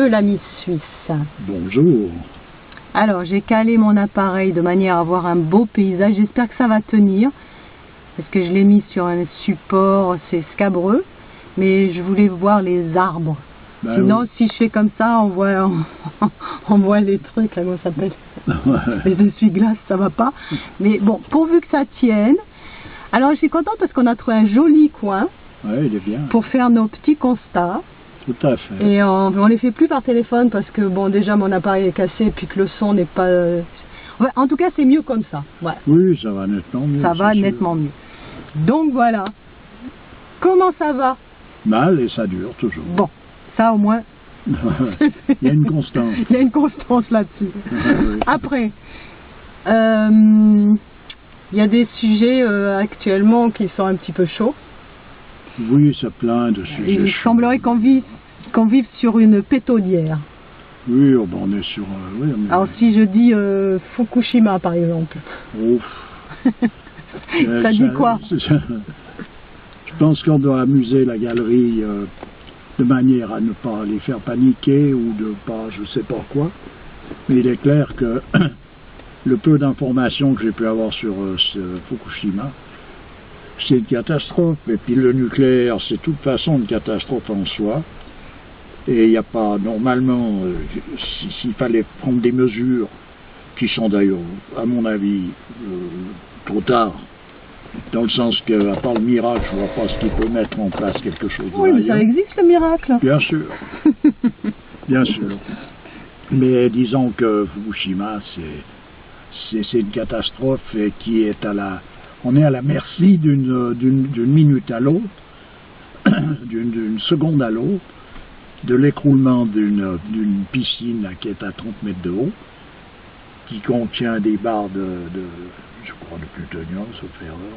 l'ami suisse. Bonjour. Alors, j'ai calé mon appareil de manière à avoir un beau paysage. J'espère que ça va tenir. Parce que je l'ai mis sur un support, c'est scabreux. Mais je voulais voir les arbres. Ben sinon, oui. si je fais comme ça, on voit les trucs, là, comment ça s'appelle? Les essuie-glaces, ça va pas. Mais bon, pourvu que ça tienne. Alors, je suis contente parce qu'on a trouvé un joli coin. Oui, il est bien. Pour faire nos petits constats. Tout à fait. Et on les fait plus par téléphone parce que bon, déjà mon appareil est cassé et puis que le son n'est pas... Ouais, en tout cas, c'est mieux comme ça. Ouais. Oui, ça va nettement mieux. Ça va nettement mieux. Donc voilà. Comment ça va? Mal, et ça dure toujours. Bon, ça au moins... Il y a une constance. Il y a une constance là-dessus. Oui. Après, il y a des sujets actuellement qui sont un petit peu chauds. Oui, ça plein de sujets. Il semblerait qu'on vive sur une pétrolière. Oui, oh, bon, on est sur... oui, on est... Alors si je dis Fukushima par exemple. Ouf. Ça dit quoi? Je pense qu'on doit amuser la galerie de manière à ne pas les faire paniquer ou de pas, je sais pas quoi. Mais il est clair que le peu d'informations que j'ai pu avoir sur ce Fukushima, c'est une catastrophe. Et puis le nucléaire, c'est de toute façon une catastrophe en soi. Et il n'y a pas, normalement, s'il fallait prendre des mesures, qui sont d'ailleurs, à mon avis, trop tard, dans le sens que, à part le miracle, je ne vois pas ce qui peut mettre en place quelque chose. Oui, mais ça existe le miracle. Bien sûr. Bien sûr. Mais disons que Fukushima, c'est une catastrophe et qui est à la... On est à la merci d'une minute à l'autre, d'une seconde à l'autre, de l'écroulement d'une piscine là, qui est à 30 mètres de haut, qui contient des barres je crois, de plutonium, sauf erreur,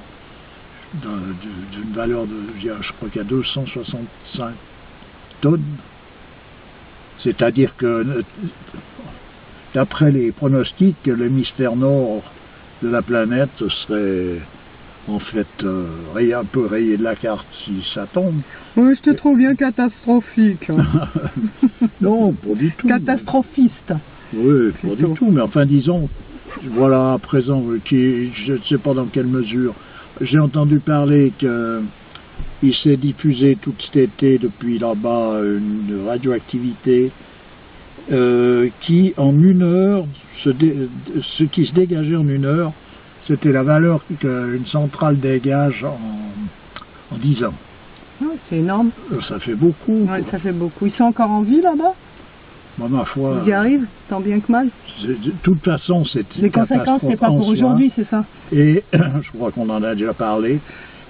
d'une valeur de, je crois qu'il y a 265 tonnes. C'est-à-dire que, d'après les pronostics, l'hémisphère nord de la planète serait en fait un peu rayé de la carte si ça tombe. Oui, je te trouve bien catastrophique. Non, pas du tout. Catastrophiste. Oui, pas du tout, mais enfin disons, voilà, à présent, je ne sais pas dans quelle mesure, j'ai entendu parler qu'il s'est diffusé tout cet été depuis là-bas une radioactivité qui en une heure, ce qui se dégageait en une heure, c'était la valeur qu'une centrale dégage en 10 ans. C'est énorme. Ça fait beaucoup. Ouais, ça fait beaucoup. Ils sont encore en vie là-bas? Moi, ma foi... Ils y arrivent, tant bien que mal. De toute façon, c'est... Les conséquences, c'est pas pour aujourd'hui, c'est ça? Et je crois qu'on en a déjà parlé.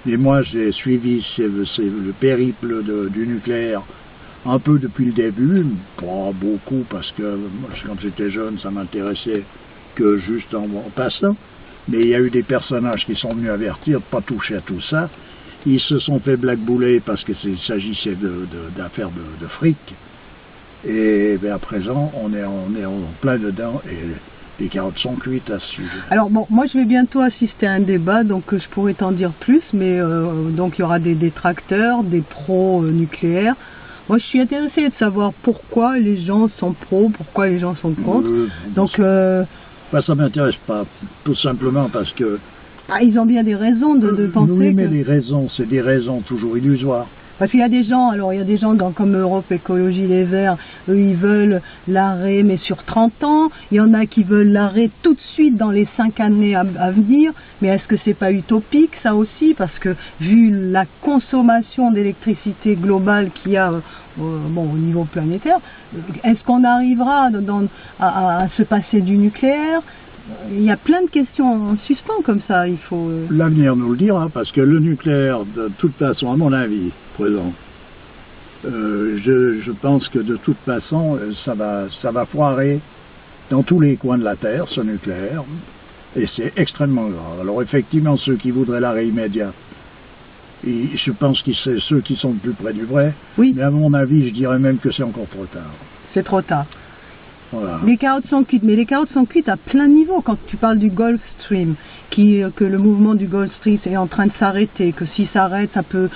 Et moi, j'ai suivi le périple du nucléaire un peu depuis le début. Pas beaucoup, parce que moi, quand j'étais jeune, ça m'intéressait que juste en passant. Mais il y a eu des personnages qui sont venus avertir de ne pas toucher à tout ça. Ils se sont fait blackbouler parce qu'il s'agissait d'affaires de fric. Et bien, à présent, on est en plein dedans et les carottes sont cuites à ce sujet. Alors bon, moi je vais bientôt assister à un débat, donc je pourrais t'en dire plus, mais donc il y aura des détracteurs, des pros nucléaires. Moi je suis intéressée de savoir pourquoi les gens sont pros, pourquoi les gens sont contre. Donc ça m'intéresse pas, tout simplement parce que... ils ont bien des raisons de penser. Oui, mais les raisons, c'est des raisons toujours illusoires. Parce qu'il y a des gens, comme Europe Écologie Les Verts, eux ils veulent l'arrêt mais sur 30 ans, il y en a qui veulent l'arrêt tout de suite dans les 5 années à venir, mais est-ce que c'est pas utopique ça aussi? Parce que vu la consommation d'électricité globale qu'il y a au niveau planétaire, est-ce qu'on arrivera à se passer du nucléaire? Il y a plein de questions en suspens comme ça, il faut... L'avenir nous le dira, parce que le nucléaire, de toute façon, à mon avis, présent, je pense que de toute façon, ça va foirer dans tous les coins de la Terre, ce nucléaire, et c'est extrêmement grave. Alors effectivement, ceux qui voudraient l'arrêt immédiat, je pense que c'est ceux qui sont le plus près du vrai, oui. Mais à mon avis, je dirais même que c'est encore trop tard. C'est trop tard. Voilà. Les carottes sont cuites, mais les carottes sont cuites à plein niveau. Quand tu parles du Gulf Stream, que le mouvement du Gulf Stream est en train de s'arrêter, que si ça s'arrête, ça peut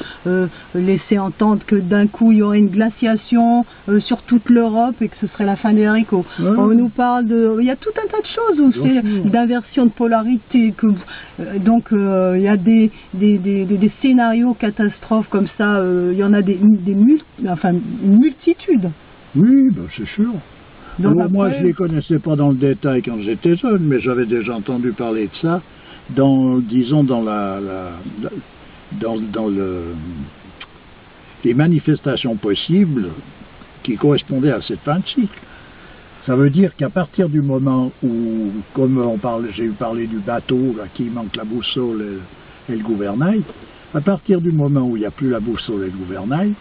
laisser entendre que d'un coup il y aurait une glaciation sur toute l'Europe et que ce serait la fin des haricots. Ouais. On nous parle il y a tout un tas de choses où c'est d'inversion de polarité. Donc il y a des scénarios catastrophes comme ça. Il y en a une multitude. Oui, ben c'est sûr. Donc Alors, après, moi, je ne les connaissais pas dans le détail quand j'étais jeune, mais j'avais déjà entendu parler de ça, disons, dans les manifestations possibles qui correspondaient à cette fin de cycle. Ça veut dire qu'à partir du moment où, comme j'ai eu parlé du bateau, là, qui manque la boussole et le gouvernail, à partir du moment où il n'y a plus la boussole et le gouvernail,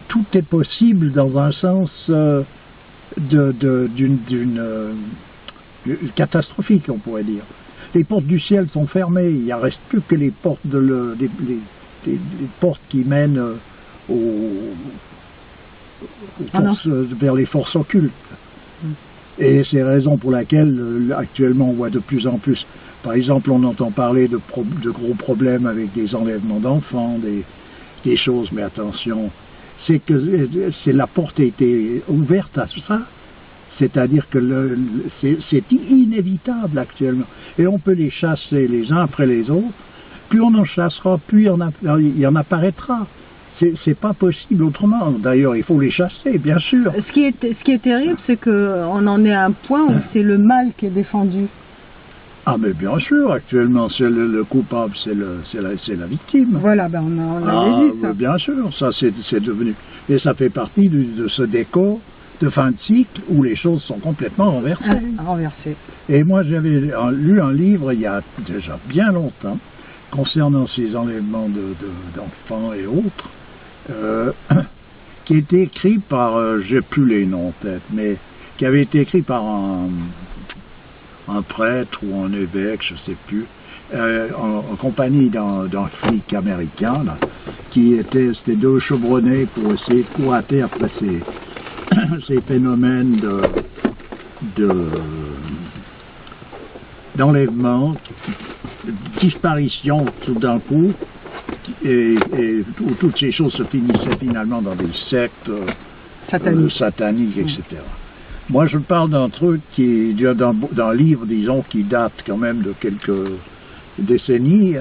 tout est possible dans un sens catastrophique, on pourrait dire. Les portes du ciel sont fermées, il ne reste plus que les portes, les portes qui mènent vers les forces occultes. Et c'est la raison pour laquelle actuellement on voit de plus en plus, par exemple on entend parler de gros problèmes avec des enlèvements d'enfants, des choses, mais attention, c'est que la porte a été ouverte à ça, c'est-à-dire que c'est inévitable actuellement, et on peut les chasser les uns après les autres, plus on en chassera, plus il y en apparaîtra. C'est pas possible autrement. D'ailleurs, il faut les chasser, bien sûr. Ce qui est terrible, c'est qu'on en est à un point où c'est le mal qui est défendu. Ah, mais bien sûr, actuellement, c'est le coupable, c'est la victime. Voilà, ben on avait dit ça. Bien sûr, ça c'est devenu. Et ça fait partie de ce décor de fin de cycle où les choses sont complètement renversées. Renversées. Et moi, j'avais lu un livre il y a déjà bien longtemps concernant ces enlèvements d'enfants et autres. Qui était écrit par, j'ai plus les noms en tête, mais qui avait été écrit par un prêtre ou un évêque, je sais plus, en compagnie d'un flic américain, là, c'était deux chevronnés pour essayer de couater après ces phénomènes d'enlèvement, disparition tout d'un coup, et où toutes ces choses se finissaient finalement dans des sectes sataniques, etc. Moi, je parle d'un truc d'un livre, disons, qui date quand même de quelques décennies,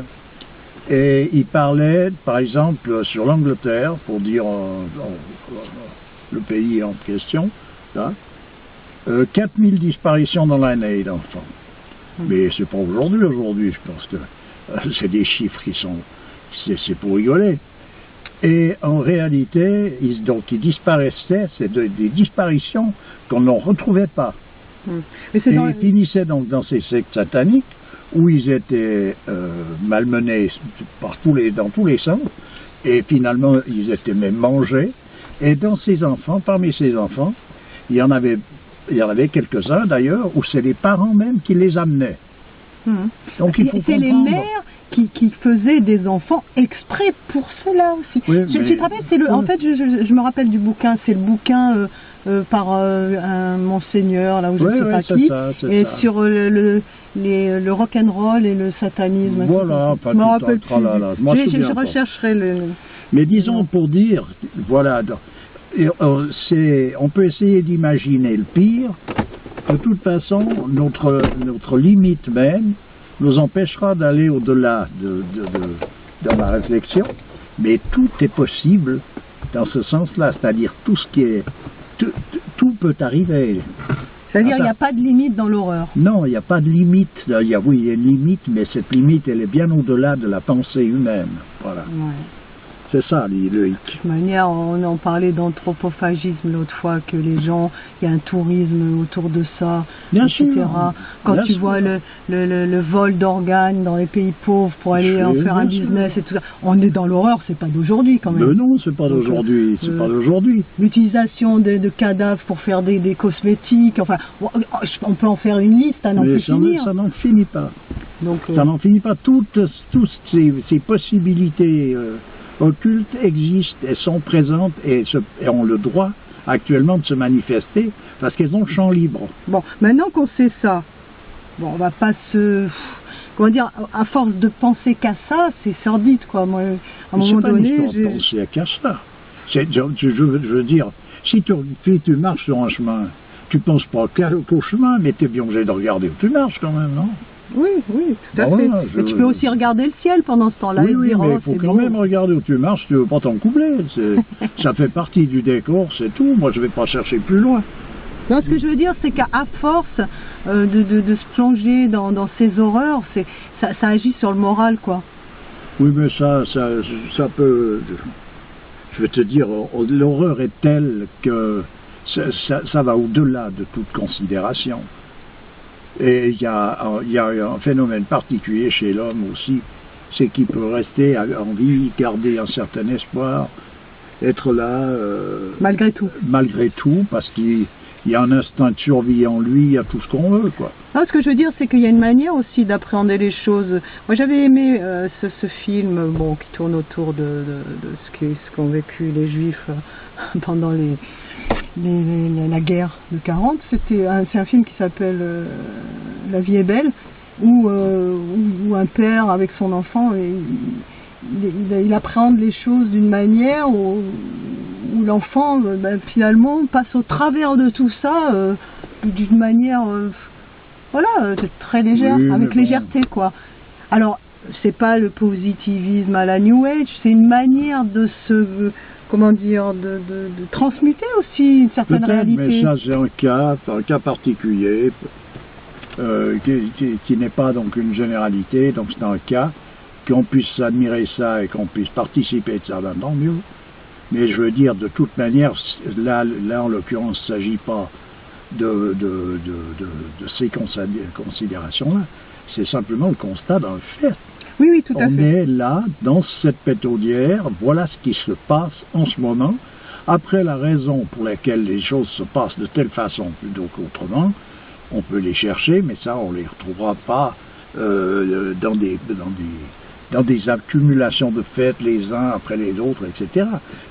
et il parlait, par exemple, sur l'Angleterre, pour dire le pays en question, 4000 disparitions dans l'année d'enfants. Mais c'est pas aujourd'hui, je pense que c'est des chiffres qui sont... C'est pour rigoler. Et en réalité, ils disparaissaient, c'est des disparitions qu'on ne retrouvait pas. Et ils finissaient donc dans ces sectes sataniques où ils étaient malmenés dans tous les sens, et finalement ils étaient même mangés. Et parmi ces enfants, il y en avait quelques-uns d'ailleurs où c'est les parents même qui les amenaient. Donc il faut comprendre. Les mères qui faisaient des enfants exprès pour cela aussi. Oui, Tu te rappelles, en fait, je me rappelle du bouquin, c'est le bouquin par un monseigneur, là où je ne sais pas qui, et ça. Sur le rock'n'roll et le satanisme. Voilà, pas tout le tralala. Je rechercherai le... Mais disons pour dire, voilà, on peut essayer d'imaginer le pire. De toute façon, notre limite même nous empêchera d'aller au-delà dans la réflexion, mais tout est possible dans ce sens-là, c'est-à-dire tout ce qui est... Tout peut arriver. C'est-à-dire qu'il n'y a pas de limite dans l'horreur. Non, il n'y a pas de limite. Il y a une limite, mais cette limite, elle est bien au-delà de la pensée humaine. Voilà. Ouais. C'est ça, le hic. De toute manière, on en parlait d'anthropophagisme l'autre fois, que les gens, il y a un tourisme autour de ça, bien etc. Sûr. Quand bien tu sûr. vois le vol d'organes dans les pays pauvres pour aller en faire un business et tout ça, on est dans l'horreur, c'est pas d'aujourd'hui quand même. Mais non, c'est pas d'aujourd'hui, c'est pas d'aujourd'hui. L'utilisation de cadavres pour faire des cosmétiques, enfin, on peut en faire une liste à n'en plus finir. Ça n'en finit pas. Donc, ça n'en finit pas. Toutes ces possibilités occultes existent, elles sont présentes et ont le droit actuellement de se manifester parce qu'elles ont le champ libre. Bon, maintenant qu'on sait ça, bon, on va pas se... Comment dire, à force de penser qu'à ça, c'est sordide, quoi. Moi, à un moment donné, j'ai... penser qu'à ça. Je veux dire, si tu marches sur un chemin, tu penses pas qu'au chemin, mais tu es bien obligé de regarder où tu marches quand même, non? Oui, tout à fait. Mais tu peux aussi regarder le ciel pendant ce temps-là. Oui, mais il faut quand même regarder où tu marches, tu veux pas t'encoubler. Ça fait partie du décor, c'est tout. Moi, je vais pas chercher plus loin. Non, ce que je veux dire, c'est qu'à force de se plonger dans ces horreurs, ça agit sur le moral, quoi. Oui, mais ça peut... Je vais te dire, l'horreur est telle que ça va au-delà de toute considération. Et il y a un phénomène particulier chez l'homme aussi, c'est qu'il peut rester en vie, garder un certain espoir, être là... malgré tout. Malgré tout, parce qu'il y a un instinct de survie en lui, il y a tout ce qu'on veut, quoi. Non, ce que je veux dire, c'est qu'il y a une manière aussi d'appréhender les choses. Moi, j'avais aimé ce film, bon, qui tourne autour de ce qu'ont vécu les Juifs pendant la guerre de 40. C'est un film qui s'appelle La vie est belle, où un père avec son enfant, il appréhende les choses d'une manière où l'enfant finalement passe au travers de tout ça d'une manière voilà, très légère, oui, avec légèreté, quoi. Alors, c'est pas le positivisme à la New Age, c'est une manière de se... comment dire, de transmuter aussi une certaine réalité. Mais ça, c'est un cas particulier qui n'est pas donc une généralité, donc c'est un cas, qu'on puisse admirer ça et qu'on puisse participer de ça, ben, tant mieux. Mais je veux dire, de toute manière, là en l'occurrence, il ne s'agit pas de ces considérations-là, c'est simplement le constat d'un fait. Oui, tout à fait. On est là, dans cette pétaudière, voilà ce qui se passe en ce moment. Après, la raison pour laquelle les choses se passent de telle façon plutôt qu'autrement, on peut les chercher, mais ça, on ne les retrouvera pas dans des accumulations de faits les uns après les autres, etc.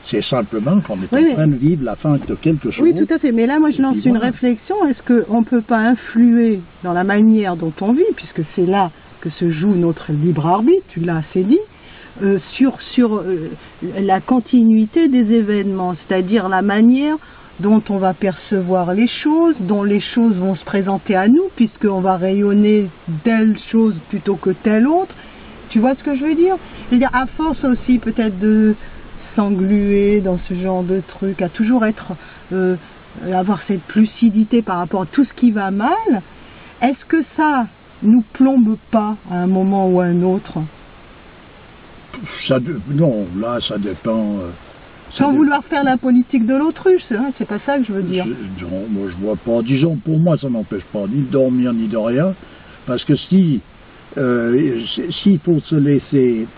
C'est simplement qu'on est en train de vivre la fin de quelque chose. Oui, tout à fait. Mais là, moi, je lance une réflexion. Est-ce qu'on ne peut pas influer dans la manière dont on vit, puisque c'est là que se joue notre libre arbitre, tu l'as assez dit, sur la continuité des événements, c'est-à-dire la manière dont on va percevoir les choses, dont les choses vont se présenter à nous, puisqu'on va rayonner telle chose plutôt que telle autre. Tu vois ce que je veux dire? Je veux dire, à force aussi peut-être de s'engluer dans ce genre de truc, à toujours avoir cette lucidité par rapport à tout ce qui va mal, est-ce que ça nous plombe pas à un moment ou à un autre? Non, là ça dépend... Sans vouloir faire la politique de l'autruche, hein, c'est pas ça que je veux dire. Non, moi je vois pas. Disons, pour moi ça n'empêche pas ni de dormir ni de rien, parce que s'il faut se laisser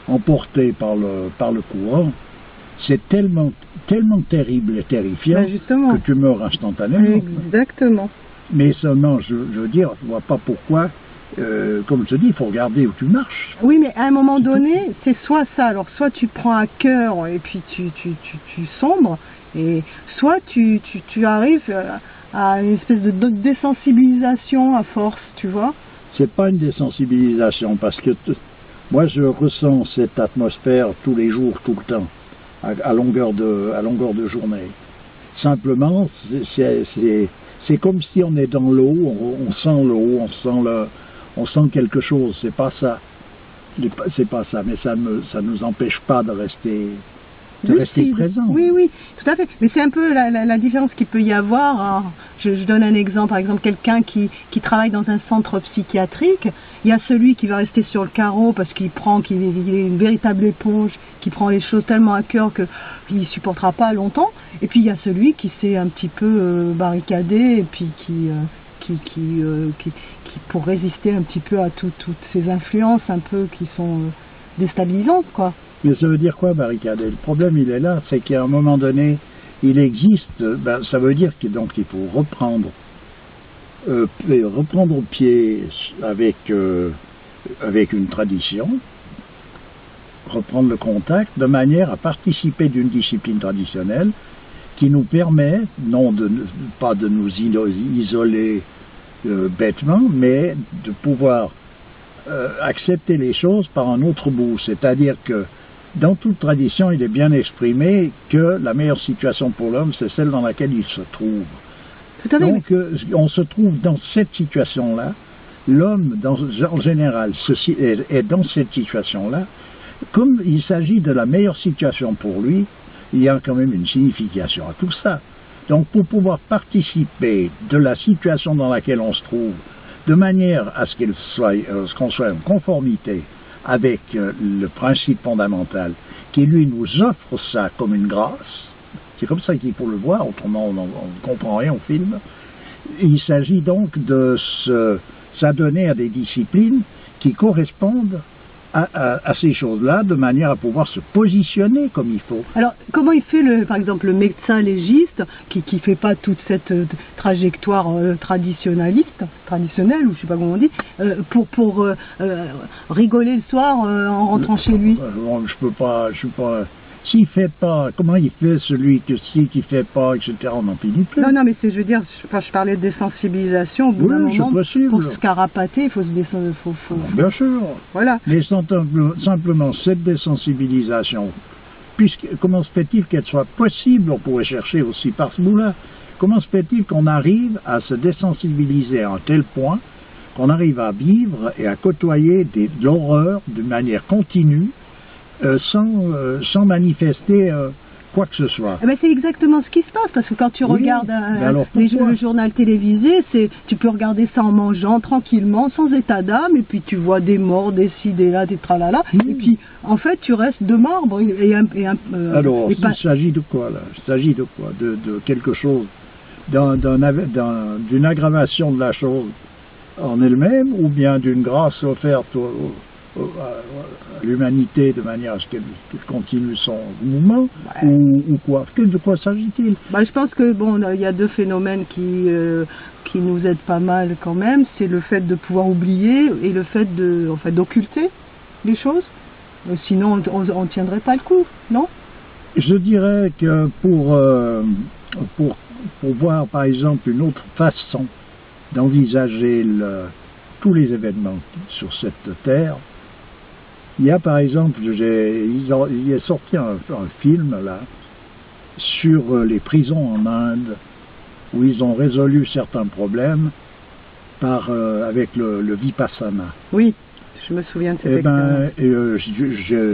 emporter par le courant, c'est tellement terrible et terrifiant que tu meurs instantanément. Exactement. Mais seulement, je veux dire, je vois pas pourquoi... comme je te dis, il faut regarder où tu marches. Oui, mais à un moment donné, c'est soit ça, alors soit tu prends à cœur et puis tu sombres, et soit tu arrives à une espèce de désensibilisation à force, tu vois. C'est pas une désensibilisation, parce que moi je ressens cette atmosphère tous les jours, tout le temps, à longueur de journée. Simplement, c'est comme si on est dans l'eau, on sent l'eau, on sent quelque chose, c'est pas ça, mais ça nous empêche pas de rester présent. Oui, tout à fait. Mais c'est un peu la différence qu'il peut y avoir. Hein. Je donne un exemple, par exemple, quelqu'un qui travaille dans un centre psychiatrique, il y a celui qui va rester sur le carreau parce qu'il est une véritable éponge, qui prend les choses tellement à cœur qu'il ne supportera pas longtemps. Et puis il y a celui qui s'est un petit peu barricadé et puis qui pour résister un petit peu à toutes ces influences un peu qui sont déstabilisantes, quoi. Mais ça veut dire quoi, barricader? Le problème, il est là, c'est qu'à un moment donné, il existe, ça veut dire qu'il faut reprendre pied avec une tradition, reprendre le contact de manière à participer d'une discipline traditionnelle qui nous permet, non pas de nous isoler bêtement, mais de pouvoir accepter les choses par un autre bout. C'est-à-dire que dans toute tradition, il est bien exprimé que la meilleure situation pour l'homme, c'est celle dans laquelle il se trouve. Tout à fait. Donc, on se trouve dans cette situation-là. L'homme, en général, est dans cette situation-là. Comme il s'agit de la meilleure situation pour lui, il y a quand même une signification à tout ça. Donc, pour pouvoir participer de la situation dans laquelle on se trouve, de manière à ce qu'on soit en conformité avec le principe fondamental, qui lui nous offre ça comme une grâce, c'est comme ça qu'il faut le voir, autrement on ne comprend rien au film. Il s'agit donc de s'adonner à des disciplines qui correspondent à ces choses-là, de manière à pouvoir se positionner comme il faut. Alors, comment il fait, par exemple, le médecin légiste, qui ne fait pas toute cette trajectoire traditionnelle, ou je ne sais pas comment on dit, pour rigoler le soir en rentrant chez lui? Je suis pas... S'il fait pas, comment il fait celui qui fait pas, etc. On n'en finit plus. Non, mais je veux dire, je parlais de désensibilisation. Au bout d'un moment, pour se carapater, il faut se désensibiliser. Bien sûr. Voilà. Mais simplement cette désensibilisation, comment se fait-il qu'elle soit possible? On pourrait chercher aussi par ce bout-là. Comment se fait-il qu'on arrive à se désensibiliser à un tel point qu'on arrive à vivre et à côtoyer de l'horreur d'une manière continue, sans manifester quoi que ce soit. Eh ben c'est exactement ce qui se passe, parce que quand tu regardes le journal télévisé, tu peux regarder ça en mangeant tranquillement, sans état d'âme, et puis tu vois des morts, des ci, des là, des tralala, et puis en fait tu restes de marbre. Alors, il s'agit de quoi là? Il s'agit de quoi? De quelque chose, d'une aggravation de la chose en elle-même, ou bien d'une grâce offerte à l'humanité de manière à ce qu'elle continue son mouvement, ou quoi? De quoi s'agit-il? Je pense que il y a deux phénomènes qui nous aident pas mal quand même, c'est le fait de pouvoir oublier et le fait d'occulter les choses. Sinon on tiendrait pas le coup, non? Je dirais que pour voir par exemple une autre façon d'envisager tous les événements sur cette terre, il y a par exemple, il est sorti un film là sur les prisons en Inde où ils ont résolu certains problèmes avec le Vipassana. Oui, je me souviens de cette expérience.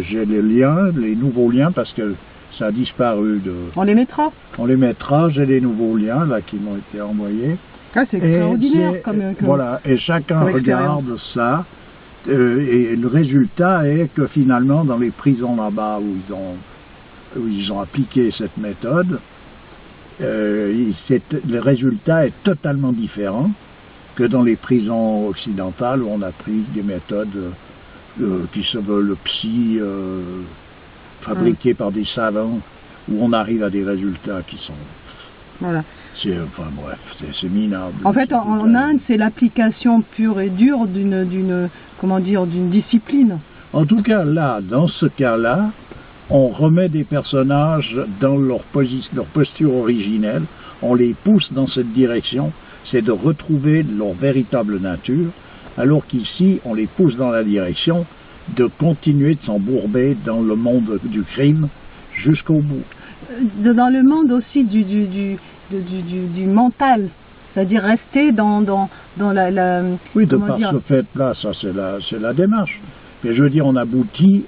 J'ai les nouveaux liens parce que ça a disparu On les mettra. On les mettra, j'ai les nouveaux liens là qui m'ont été envoyés. Ah, c'est extraordinaire voilà, et chacun regarde ça. Et le résultat est que finalement, dans les prisons là-bas où ils ont appliqué cette méthode, le résultat est totalement différent que dans les prisons occidentales où on a pris des méthodes qui se veulent fabriquées par des savants, où on arrive à des résultats qui sont... Voilà. C'est minable. En fait, en Inde, c'est l'application pure et dure d'une discipline. En tout cas, là, dans ce cas-là, on remet des personnages dans leur posture originelle, on les pousse dans cette direction, c'est de retrouver leur véritable nature, alors qu'ici, on les pousse dans la direction de continuer de s'embourber dans le monde du crime jusqu'au bout. Dans le monde aussi du mental, c'est-à-dire rester dans la... Oui, de par ce fait-là, ça c'est la démarche. Mais je veux dire, on aboutit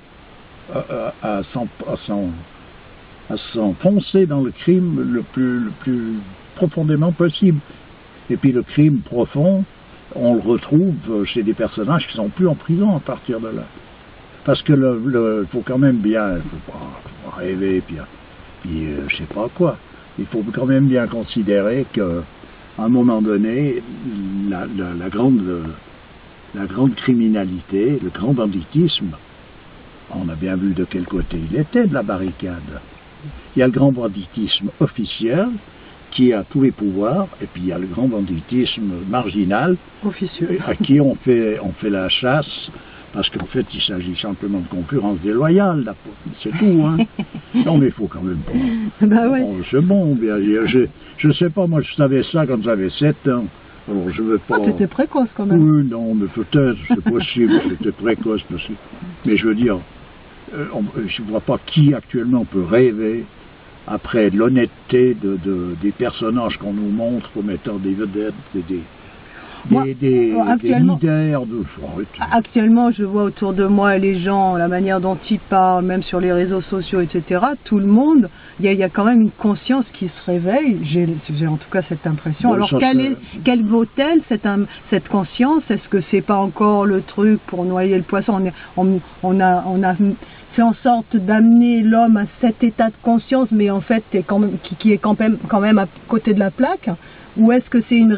à s'enfoncer dans le crime le plus profondément possible. Et puis le crime profond, on le retrouve chez des personnages qui ne sont plus en prison à partir de là. Parce que faut quand même bien, faut pas rêver, puis je sais pas quoi. Il faut quand même bien considérer qu'à un moment donné, la grande criminalité, le grand banditisme, on a bien vu de quel côté il était de la barricade. Il y a le grand banditisme officiel qui a tous les pouvoirs, et puis il y a le grand banditisme marginal, officieux, à qui on fait la chasse Parce qu'en fait, il s'agit simplement de concurrence déloyale, c'est tout. Hein. Non, mais il faut quand même pas. Bah ouais. Oh, c'est bon, bien. Je sais pas, moi je savais ça quand j'avais 7 ans. Alors je veux pas. Ah, t'étais précoce quand même. Oui, non, mais peut-être, c'est possible, j'étais précoce aussi. Mais je veux dire, je ne vois pas qui actuellement peut rêver, après l'honnêteté des personnages qu'on nous montre comme étant des vedettes, des leaders de... Actuellement, je vois autour de moi les gens, la manière dont ils parlent, même sur les réseaux sociaux, etc. Tout le monde, il y a quand même une conscience qui se réveille. J'ai en tout cas cette impression. Bon, alors, quelle vaut-elle cette conscience? Est-ce que c'est pas encore le truc pour noyer le poisson? On a fait en sorte d'amener l'homme à cet état de conscience, mais en fait, qui est quand même à côté de la plaque. Ou est-ce que c'est un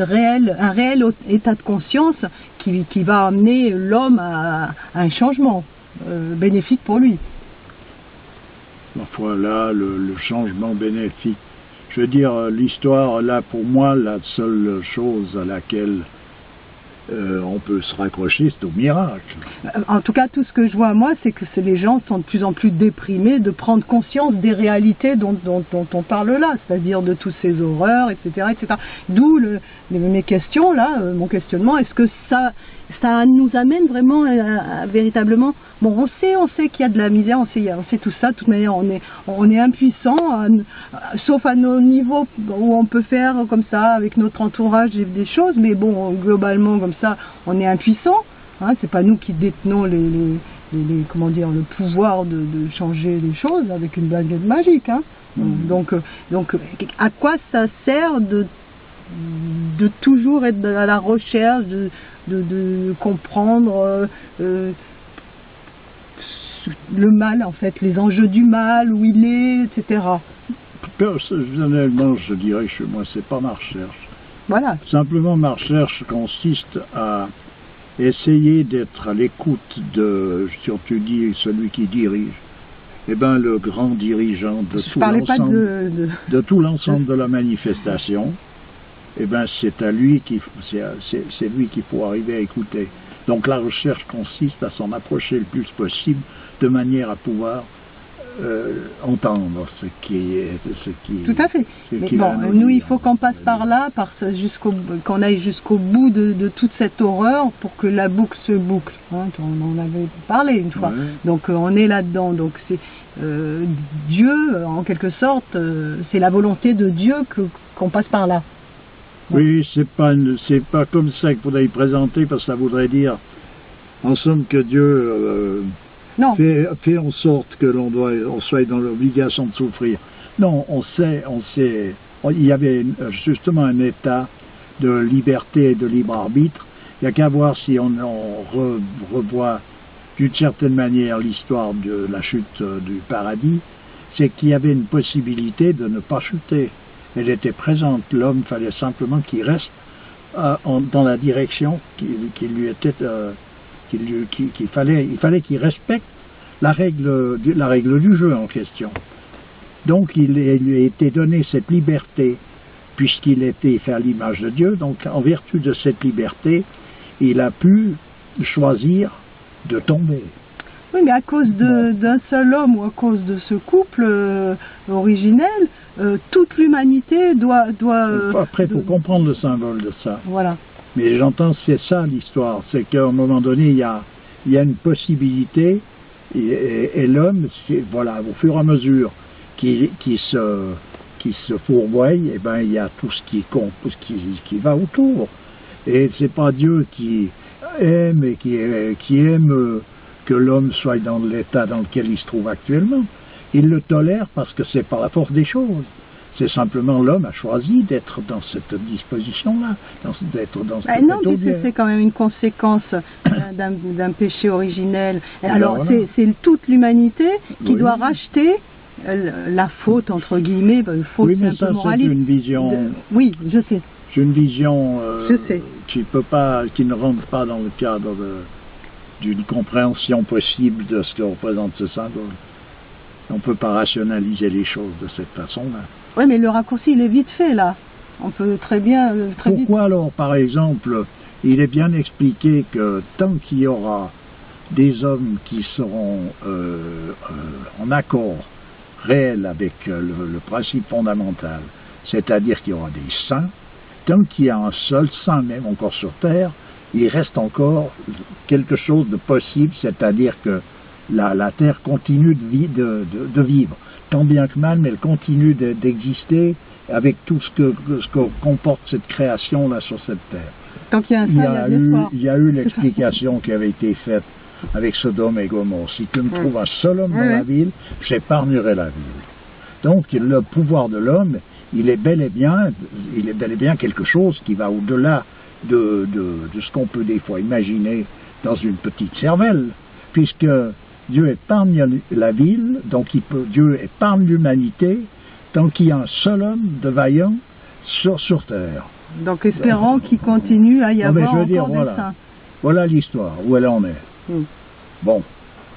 réel état de conscience qui va amener l'homme à un changement bénéfique pour lui? Voilà, le changement bénéfique. Je veux dire, l'histoire, là, pour moi, la seule chose à laquelle on peut se raccrocher, c'est au miracle. En tout cas, tout ce que je vois, moi, c'est que les gens sont de plus en plus déprimés de prendre conscience des réalités dont on parle là, c'est-à-dire de toutes ces horreurs, etc. etc. D'où mes questions, là, mon questionnement, est-ce que ça nous amène vraiment véritablement... Bon, on sait qu'il y a de la misère, on sait tout ça, de toute manière, on est impuissant, sauf à nos niveaux où on peut faire comme ça, avec notre entourage des choses, mais bon, globalement, comme ça, on est impuissant, hein, c'est pas nous qui détenons comment dire, le pouvoir de changer les choses avec une baguette magique, hein. Donc, à quoi ça sert de toujours être à la recherche de comprendre le mal, en fait, les enjeux du mal, où il est, etc. Personnellement, je dirais que moi, c'est pas ma recherche. Voilà. Simplement, ma recherche consiste à essayer d'être à l'écoute de, si tu dis, celui qui dirige, eh ben, le grand dirigeant de tout l'ensemble de la manifestation. Eh ben, c'est lui qu'il faut arriver à écouter. Donc la recherche consiste à s'en approcher le plus possible, de manière à pouvoir entendre ce qui est... Tout à fait. Mais bon, nous, il faut qu'on passe par là, qu'on aille jusqu'au bout de toute cette horreur pour que la boucle se boucle. Hein, on en avait parlé une fois. Ouais. Donc on est là-dedans. Donc c'est Dieu, en quelque sorte, c'est la volonté de Dieu qu'on passe par là. Oui, c'est pas comme ça qu'il faudrait y présenter, parce que ça voudrait dire, en somme, que Dieu fait en sorte que on soit dans l'obligation de souffrir. Non, on sait, il y avait justement un état de liberté et de libre arbitre. Il n'y a qu'à voir si on revoit d'une certaine manière l'histoire de la chute du paradis, c'est qu'il y avait une possibilité de ne pas chuter. Elle était présente, l'homme fallait simplement qu'il reste dans la direction qui lui était, il fallait qu'il respecte la règle du jeu en question. Donc il lui a été donné cette liberté, puisqu'il était fait à l'image de Dieu, donc en vertu de cette liberté, il a pu choisir de tomber. Oui, mais à cause d'un seul homme ou à cause de ce couple originel, toute l'humanité doit... Après, il faut comprendre le symbole de ça. Voilà. Mais j'entends, c'est ça l'histoire, c'est qu'à un moment donné, il y a une possibilité, et l'homme, voilà, au fur et à mesure qui se fourvoie, eh ben, il y a tout ce qui va autour. Et c'est pas Dieu qui aime et qui aime que l'homme soit dans l'état dans lequel il se trouve actuellement. Il le tolère parce que c'est par la force des choses. C'est simplement l'homme a choisi d'être dans cette disposition-là, d'être dans cette non, mais c'est quand même une conséquence d'un péché originel. Alors voilà. C'est toute l'humanité qui doit racheter la faute, entre guillemets, faute, oui, mais ça c'est une vision... Oui, je sais. C'est une vision qui ne rentre pas dans le cadre d'une compréhension possible de ce que représente ce symbole. On ne peut pas rationaliser les choses de cette façon-là. Oui, mais le raccourci, il est vite fait, là. On peut très bien... Pourquoi alors, par exemple, il est bien expliqué que tant qu'il y aura des hommes qui seront en accord réel avec le principe fondamental, c'est-à-dire qu'il y aura des saints, tant qu'il y a un seul saint même encore sur terre, il reste encore quelque chose de possible, c'est-à-dire que la terre continue de vivre, tant bien que mal, mais elle continue d'exister avec tout ce que comporte cette création-là sur cette terre. Tant qu'il y a un saint, il y a eu l'explication qui avait été faite avec Sodome et Gomorrhe. Si tu me trouves un seul homme dans la ville, j'épargnerai la ville. Donc le pouvoir de l'homme, il est bel et bien quelque chose qui va au-delà de ce qu'on peut des fois imaginer dans une petite cervelle, puisque Dieu épargne la ville, donc Dieu épargne l'humanité, tant qu'il y a un seul homme de vaillant sur terre. Donc espérons qu'il continue à y avoir encore des saints. Voilà l'histoire, où elle en est. Bon,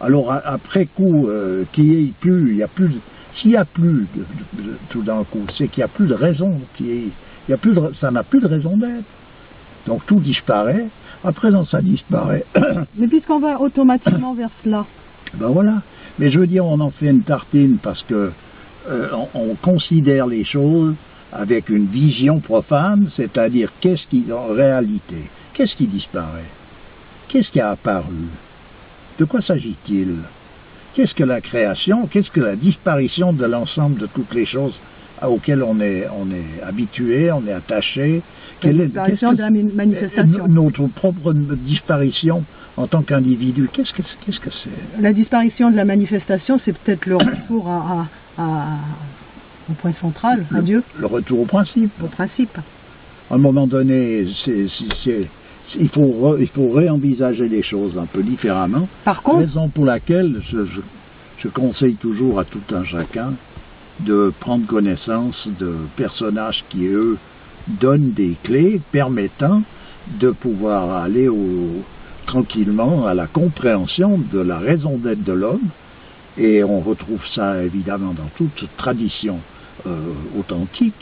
alors après coup, qu'il n'y ait plus, s'il n'y a plus tout d'un coup, c'est qu'il n'y a plus de raison, ça n'a plus de raison d'être. Donc tout disparaît, à présent ça disparaît. Mais puisqu'on va automatiquement vers cela. Ben voilà, mais je veux dire, on en fait une tartine parce que on considère les choses avec une vision profane, c'est-à-dire qu'est-ce qui, en réalité, qu'est-ce qui disparaît? Qu'est-ce qui a apparu? De quoi s'agit-il? Qu'est-ce que la création? Qu'est-ce que la disparition de l'ensemble de toutes les choses auxquelles on est habitué, on est attaché? La disparition de la manifestation. Notre propre disparition en tant qu'individu, qu'est-ce que c'est? La disparition de la manifestation, c'est peut-être le retour au point central, à Dieu. Le retour au principe. Au principe. À un moment donné, il faut réenvisager les choses un peu différemment. Par contre, raison pour laquelle je conseille toujours à tout un chacun de prendre connaissance de personnages qui, eux, donnent des clés permettant de pouvoir aller tranquillement à la compréhension de la raison d'être de l'homme. Et on retrouve ça évidemment dans toute tradition authentique.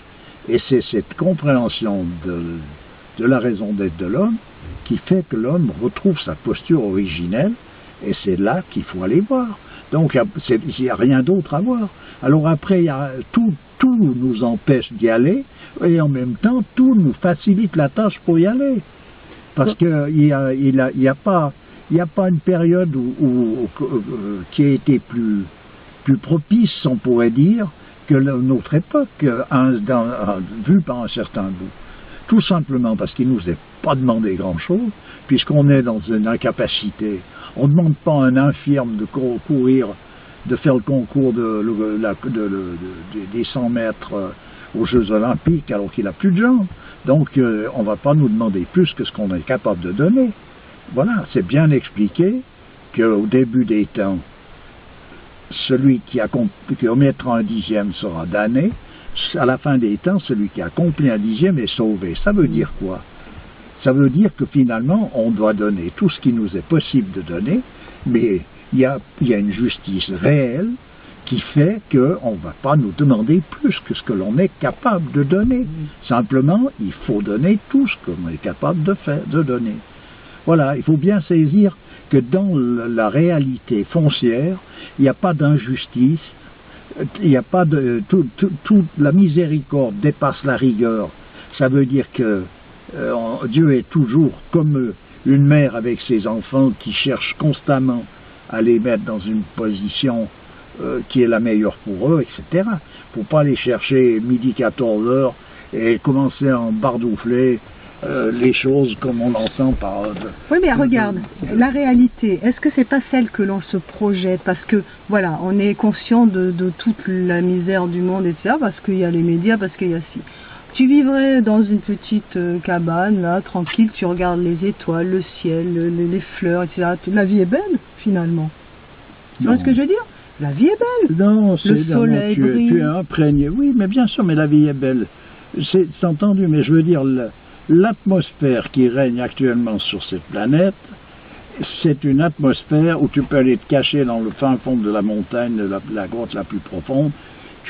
Et c'est cette compréhension de la raison d'être de l'homme qui fait que l'homme retrouve sa posture originelle, et c'est là qu'il faut aller voir. Donc il n'y a rien d'autre à voir. Alors après, tout nous empêche d'y aller, et en même temps, tout nous facilite la tâche pour y aller. Parce qu'il n'y a pas une période qui a été plus propice, on pourrait dire, que notre époque, vue par un certain bout. Tout simplement parce qu'il ne nous est pas demandé grand-chose, puisqu'on est dans une incapacité. On ne demande pas à un infirme de courir, de faire le concours des 100 mètres aux Jeux Olympiques alors qu'il n'a plus de jambes. Donc on ne va pas nous demander plus que ce qu'on est capable de donner. Voilà, c'est bien expliqué qu'au début des temps, celui qui commettra un dixième sera damné. À la fin des temps, celui qui accomplit un dixième est sauvé. Ça veut dire quoi? Ça veut dire que finalement, on doit donner tout ce qui nous est possible de donner, mais il y a une justice réelle qui fait qu'on ne va pas nous demander plus que ce que l'on est capable de donner. Simplement, il faut donner tout ce qu'on est capable de donner. Voilà, il faut bien saisir que dans la réalité foncière, il n'y a pas d'injustice, il n'y a pas de... la miséricorde dépasse la rigueur. Ça veut dire que Dieu est toujours comme une mère avec ses enfants qui cherche constamment à les mettre dans une position qui est la meilleure pour eux, etc. Il ne faut pas les chercher midi 14 heures et commencer à en bardoufler les choses comme on entend par... Oui, mais regarde, la réalité, est-ce que c'est pas celle que l'on se projette? Parce que, voilà, on est conscient de toute la misère du monde, etc., parce qu'il y a les médias, parce qu'il y a ci. Tu vivrais dans une petite cabane, là, tranquille, tu regardes les étoiles, le ciel, les fleurs, etc. La vie est belle, finalement. Tu vois ce que je veux dire? La vie est belle. Non, c'est... Le soleil brille. Tu es imprégné. Oui, mais bien sûr, mais la vie est belle. C'est entendu, mais je veux dire... L'atmosphère qui règne actuellement sur cette planète, c'est une atmosphère où tu peux aller te cacher dans le fin fond de la montagne, la grotte la plus profonde,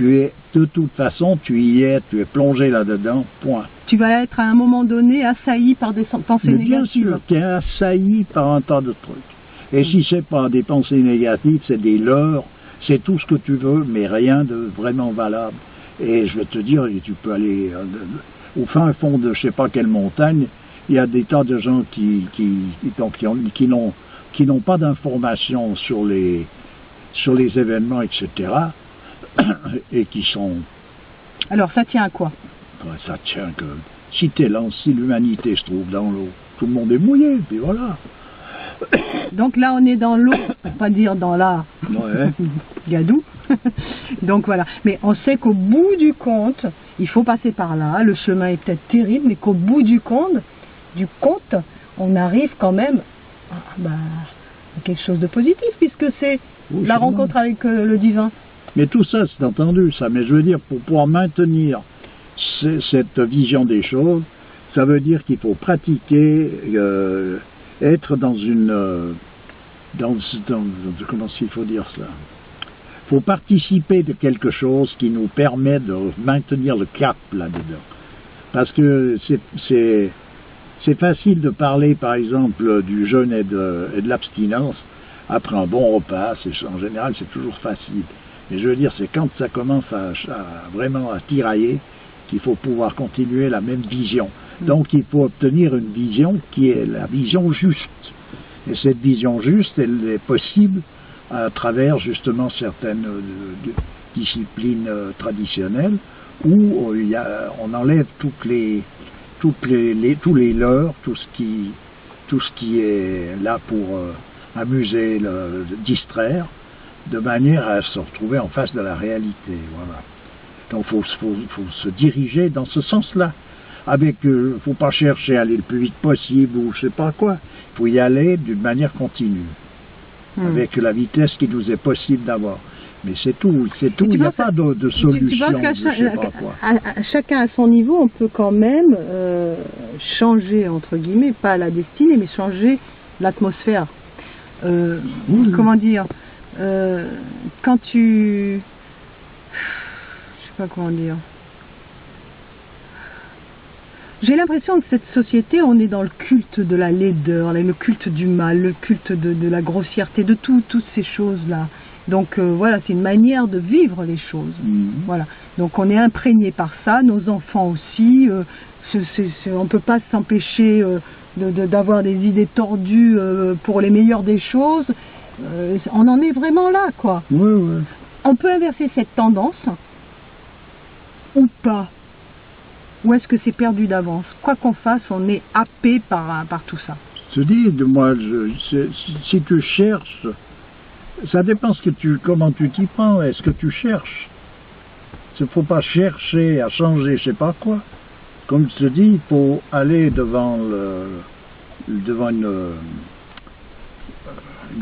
de toute façon, tu y es, tu es plongé là-dedans, point. Tu vas être à un moment donné assailli par des pensées Mais négatives. bien sûr, tu es assailli par un tas de trucs. Et si c'est pas des pensées négatives, c'est des leurres, c'est tout ce que tu veux, mais rien de vraiment valable. Et je vais te dire, tu peux aller au fin fond de je sais pas quelle montagne, il y a des tas de gens qui n'ont pas d'informations sur les événements, etc. et qui sont... Alors ça tient à quoi? Ça tient que si si l'humanité se trouve dans l'eau, tout le monde est mouillé, puis voilà. Donc là on est dans l'eau, pour pas dire dans la Ouais. gadou. Donc voilà. Mais on sait qu'au bout du compte, il faut passer par là. Le chemin est peut-être terrible, mais qu'au bout du compte, on arrive quand même à quelque chose de positif, puisque c'est la rencontre avec le divin. Mais tout ça, c'est entendu, ça. Mais je veux dire, pour pouvoir maintenir cette vision des choses, ça veut dire qu'il faut pratiquer, être dans une... comment il faut dire cela? Il faut participer de quelque chose qui nous permet de maintenir le cap là-dedans. Parce que c'est facile de parler, par exemple, du jeûne et de l'abstinence après un bon repas. En général, c'est toujours facile. Mais je veux dire, c'est quand ça commence vraiment à tirailler qu'il faut pouvoir continuer la même vision. Donc il faut obtenir une vision qui est la vision juste. Et cette vision juste, elle est possible à travers justement certaines disciplines traditionnelles où on enlève tous les leurres, tout ce qui est là pour amuser, distraire, de manière à se retrouver en face de la réalité. Voilà. Donc il faut se diriger dans ce sens-là. Faut pas chercher à aller le plus vite possible ou je sais pas quoi. Il faut y aller d'une manière continue, avec la vitesse qui nous est possible d'avoir. Mais c'est tout, il n'y a pas de solution, je sais pas quoi. Chacun à son niveau, on peut quand même changer, entre guillemets, pas la destinée, mais changer l'atmosphère. Comment dire, quand tu... Je sais pas comment dire... J'ai l'impression que cette société, on est dans le culte de la laideur, le culte du mal, le culte de la grossièreté, de toutes ces choses-là. Donc voilà, c'est une manière de vivre les choses. Voilà. Donc on est imprégné par ça, nos enfants aussi. On ne peut pas s'empêcher d'avoir des idées tordues pour les meilleures des choses. On en est vraiment là, quoi. Oui. On peut inverser cette tendance ou pas. Ou est-ce que c'est perdu d'avance? Quoi qu'on fasse, on est happé par tout ça. Je te dis, moi, si tu cherches, ça dépend comment tu t'y prends. Est-ce que tu cherches? Il ne faut pas chercher à changer je sais pas quoi. Comme je te dis, il faut aller devant une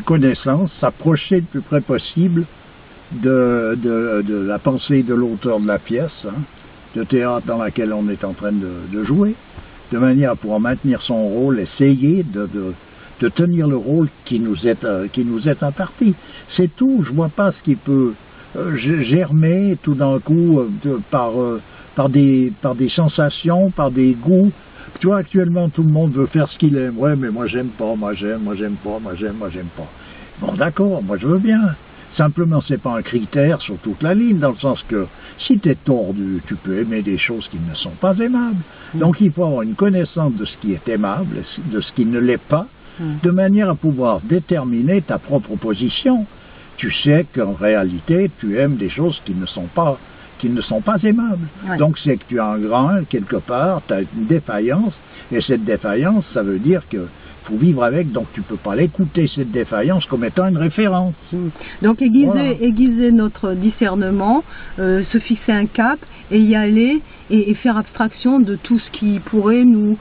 connaissance, s'approcher le plus près possible de la pensée de l'auteur de la pièce, de théâtre dans laquelle on est en train de jouer, de manière à pouvoir maintenir son rôle, essayer de tenir le rôle qui nous est imparti. C'est tout. Je vois pas ce qui peut germer tout d'un coup par des sensations, par des goûts. Tu vois, actuellement tout le monde veut faire ce qu'il aime. Ouais, mais moi j'aime pas, moi j'aime pas. Bon, d'accord, moi je veux bien. Simplement, c'est pas un critère sur toute la ligne, dans le sens que si tu es tordu, tu peux aimer des choses qui ne sont pas aimables. Donc il faut avoir une connaissance de ce qui est aimable, de ce qui ne l'est pas, de manière à pouvoir déterminer ta propre position. Tu sais qu'en réalité, tu aimes des choses qui ne sont pas aimables. Ouais. Donc c'est que tu as un grain, quelque part, tu as une défaillance, et cette défaillance, ça veut dire que faut vivre avec, donc tu ne peux pas l'écouter, cette défaillance, comme étant une référence. Donc aiguiser notre discernement, se fixer un cap et y aller et faire abstraction de tout ce qui pourrait nous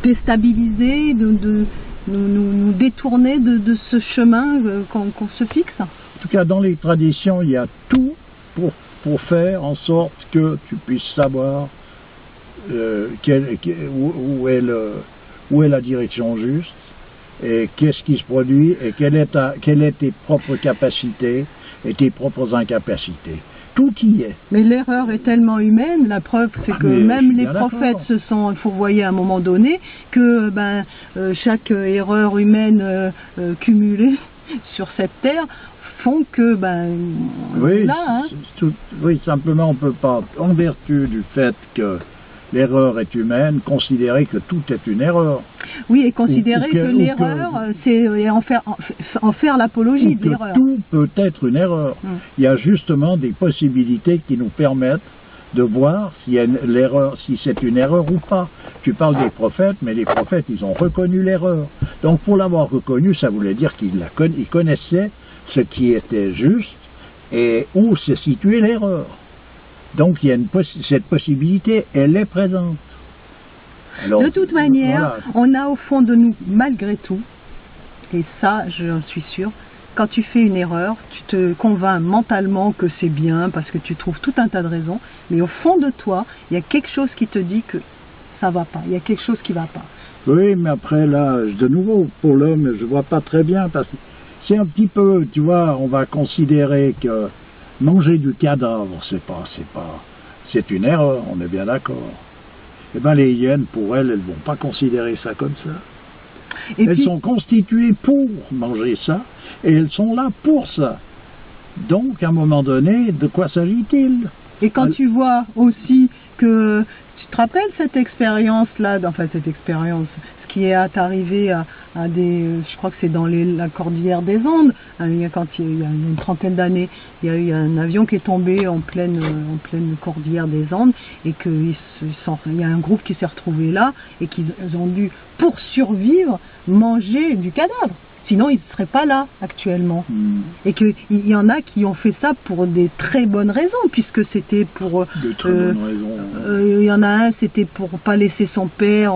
déstabiliser, nous détourner de ce chemin qu'on se fixe. En tout cas, dans les traditions, il y a tout pour faire en sorte que tu puisses savoir où est la direction juste et qu'est-ce qui se produit et quelle est tes propres capacités et tes propres incapacités. Tout y est. Mais l'erreur est tellement humaine, la preuve c'est que même les prophètes se sont fourvoyés à un moment donné, que chaque erreur humaine cumulée sur cette terre font que oui, là, hein. Oui, simplement on ne peut pas, en vertu du fait que l'erreur est humaine, considérer que tout est une erreur. Oui, et considérer que l'erreur, c'est en faire l'apologie de l'erreur. Tout peut être une erreur. Il y a justement des possibilités qui nous permettent de voir si c'est une erreur ou pas. Tu parles des prophètes, mais les prophètes, ils ont reconnu l'erreur. Donc pour l'avoir reconnu, ça voulait dire qu'ils connaissaient ce qui était juste et où se situait l'erreur. Donc il y a cette possibilité, elle est présente. Alors, de toute manière, on a au fond de nous, malgré tout, et ça j'en suis sûre, quand tu fais une erreur, tu te convaincs mentalement que c'est bien parce que tu trouves tout un tas de raisons, mais au fond de toi, il y a quelque chose qui te dit que ça va pas, il y a quelque chose qui va pas. Oui, mais après là, de nouveau, pour l'homme, je vois pas très bien, parce que c'est un petit peu, tu vois, on va considérer que manger du cadavre, c'est une erreur, on est bien d'accord. Eh bien, les hyènes, pour elles vont pas considérer ça comme ça. Elles sont constituées pour manger ça, et elles sont là pour ça. Donc, à un moment donné, de quoi s'agit-il? Et quand tu vois aussi que, tu te rappelles cette expérience-là, enfin cette expérience, ce qui est arrivé à des, je crois que c'est dans la cordillère des Andes, il y a une trentaine d'années, il y a eu un avion qui est tombé en pleine cordillère des Andes, et qu'il y a un groupe qui s'est retrouvé là, et qu'ils ont dû, pour survivre, manger du cadavre. Sinon, ils ne seraient pas là actuellement. Et qu'il y en a qui ont fait ça pour des très bonnes raisons, puisque c'était pour... De très bonnes raisons. Il y en a un, c'était pour pas laisser son père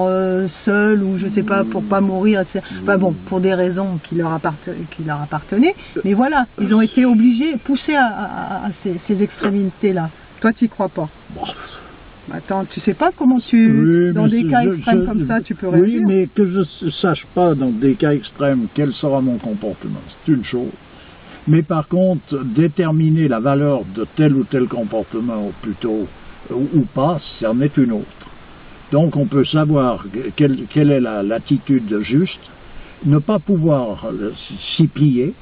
seul, ou je sais pas, pour pas mourir, etc. Enfin bon, pour des raisons qui leur appartenaient. Mais voilà, ils ont été obligés, poussés à ces extrémités-là. Toi, tu y crois pas? Bon. Attends, tu sais pas comment dans des cas extrêmes comme ça, tu peux réagir? Oui, mais que je ne sache pas, dans des cas extrêmes, quel sera mon comportement, c'est une chose. Mais par contre, déterminer la valeur de tel ou tel comportement, ou plutôt, ou pas, c'en est une autre. Donc on peut savoir quelle est l'attitude juste, ne pas pouvoir s'y plier,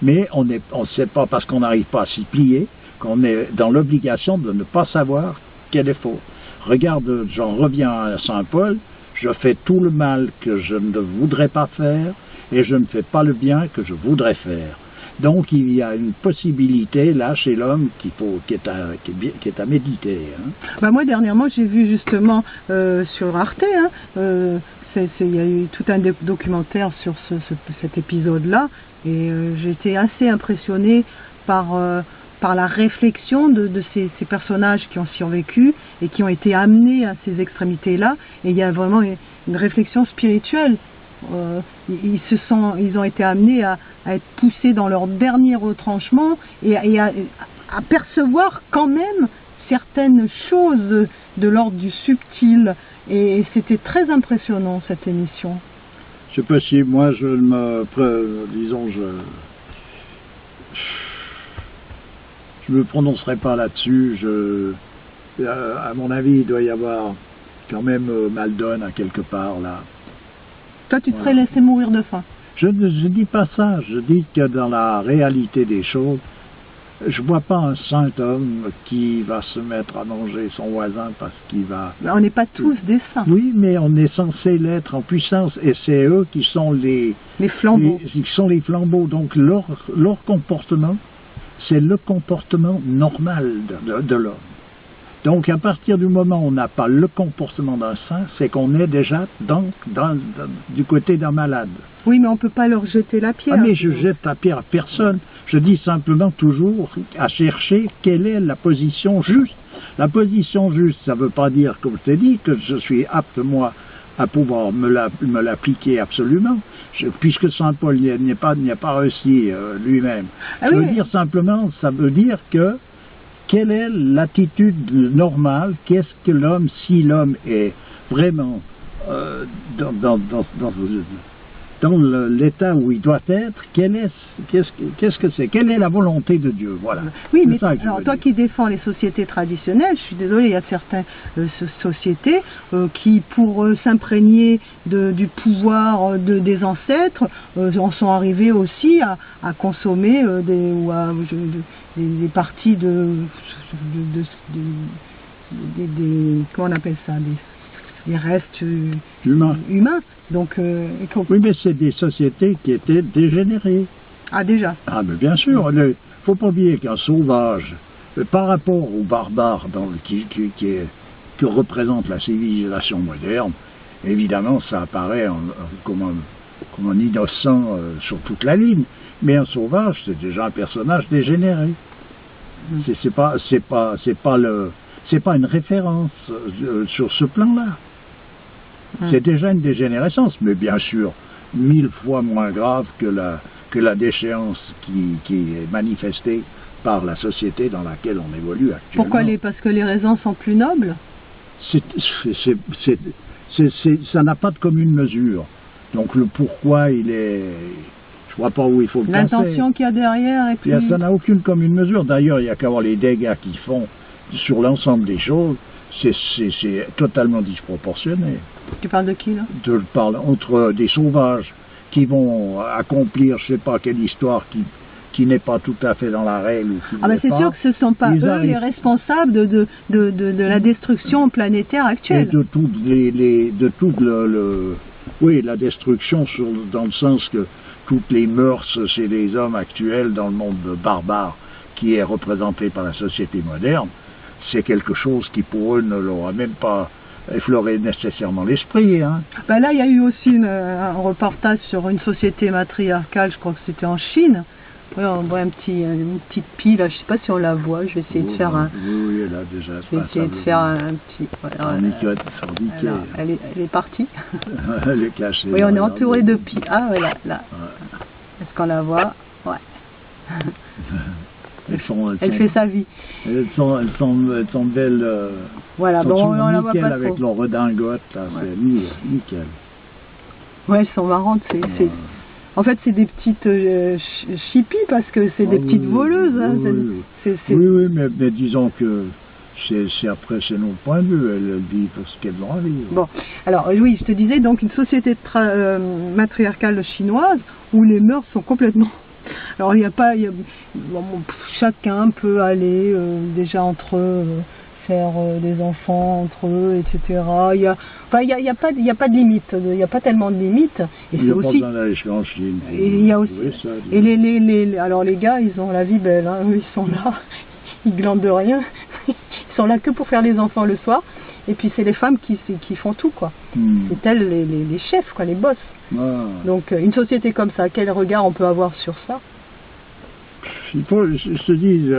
mais on ne sait pas, parce qu'on n'arrive pas à s'y plier, qu'on est dans l'obligation de ne pas savoir quel est faux. Regarde, j'en reviens à Saint-Paul, je fais tout le mal que je ne voudrais pas faire et je ne fais pas le bien que je voudrais faire. Donc il y a une possibilité là chez l'homme qui est à méditer. Hein. Moi dernièrement j'ai vu justement sur Arte, il y a eu tout un documentaire sur cet épisode-là, et j'ai été assez impressionnée par la réflexion de ces personnages qui ont survécu et qui ont été amenés à ces extrémités-là. Et il y a vraiment une réflexion spirituelle. Ils ont été amenés à être poussés dans leur dernier retranchement et à percevoir quand même certaines choses de l'ordre du subtil. Et c'était très impressionnant, cette émission. Je sais pas si moi je me prononcerai pas là-dessus. À mon avis, il doit y avoir quand même Maldon à quelque part là. Toi, tu te serais laissé mourir de faim? Je ne dis pas ça. Je dis que dans la réalité des choses, je vois pas un saint homme qui va se mettre à manger son voisin parce qu'il va... Mais on n'est pas tous des saints. Oui, mais on est censé l'être en puissance, et c'est eux qui sont les flambeaux. Qui sont les flambeaux. Donc leur comportement, c'est le comportement normal de l'homme. Donc à partir du moment où on n'a pas le comportement d'un saint, c'est qu'on est déjà du côté d'un malade. Oui, mais on ne peut pas leur jeter la pierre. Ah, mais je jette la pierre à personne. Je dis simplement toujours à chercher quelle est la position juste. La position juste, ça ne veut pas dire, comme je t'ai dit, que je suis apte, moi, à pouvoir me l'appliquer absolument, puisque Saint Paul n'y a pas réussi lui-même. Ah, je veux dire simplement, ça veut dire que quelle est l'attitude normale, qu'est-ce que l'homme, si l'homme est vraiment dans l'état où il doit être, qu'est-ce que c'est? Quelle est la volonté de Dieu? Voilà. Oui, mais alors toi qui défends les sociétés traditionnelles, je suis désolée, il y a certaines sociétés qui, pour s'imprégner du pouvoir des ancêtres, en sont arrivés aussi à consommer des parties comment on appelle ça, des restes humains. Donc, oui, mais c'est des sociétés qui étaient dégénérées. Ah, déjà? Ah, mais bien sûr. Il ne faut pas oublier qu'un sauvage, par rapport aux barbares que représente la civilisation moderne, évidemment, ça apparaît comme un innocent sur toute la ligne. Mais un sauvage, c'est déjà un personnage dégénéré. C'est pas une référence sur ce plan-là. C'est déjà une dégénérescence, mais bien sûr, 1000 fois moins grave que la déchéance qui est manifestée par la société dans laquelle on évolue actuellement. Pourquoi parce que les raisons sont plus nobles? Ça n'a pas de commune mesure. Donc le pourquoi, je vois pas où il faut le placer. L'intention qu'il y a derrière, et puis... Ça n'a aucune commune mesure. D'ailleurs, il n'y a qu'à voir les dégâts qu'ils font sur l'ensemble des choses. C'est totalement disproportionné. Tu parles de qui, là? Je parle entre des sauvages qui vont accomplir, je ne sais pas quelle histoire qui n'est pas tout à fait dans la règle. Ah ben c'est sûr que ce ne sont pas eux les responsables de la destruction planétaire actuelle. Et oui, la destruction dans le sens que toutes les mœurs chez les hommes actuels dans le monde barbare qui est représenté par la société moderne, c'est quelque chose qui pour eux ne leur a même pas effleuré nécessairement l'esprit. Hein. Ben là, il y a eu aussi un reportage sur une société matriarcale, je crois que c'était en Chine. Oui, on voit une petite pile, je ne sais pas si on la voit, je vais essayer de faire un... Oui, elle a déjà... Je vais essayer de faire un petit... Voilà, elle est partie. Elle est cachée. Oui, on est entouré de piles. Ah, voilà, là. Ouais. Est-ce qu'on la voit? Ouais. Elle fait sa vie. Elles sont belles. Voilà, bon, on la voit pas trop. Avec leur redingote, là, c'est nickel. Ouais, elles sont marrantes. En fait, c'est des petites chippies parce que c'est des petites voleuses. Hein. Oui, mais disons que après, c'est notre point de vue. Elles vivent ce qu'elles ont à vivre. Bon, alors oui, je te disais, donc une société matriarcale chinoise où les mœurs sont complètement... Alors, chacun peut aller déjà entre eux, faire des enfants entre eux, etc. Il y a pas de limite, il n'y a pas tellement de limites. Et il n'y a pas besoin d'aller en Chine. Et il y a aussi, alors les gars, ils ont la vie belle, hein, eux, ils sont là, ils glandent de rien, ils sont là que pour faire les enfants le soir. Et puis c'est les femmes qui font tout, quoi. C'est elles les chefs, quoi, les boss. Ah. Donc une société comme ça, quel regard on peut avoir sur ça? Il faut, je te dis,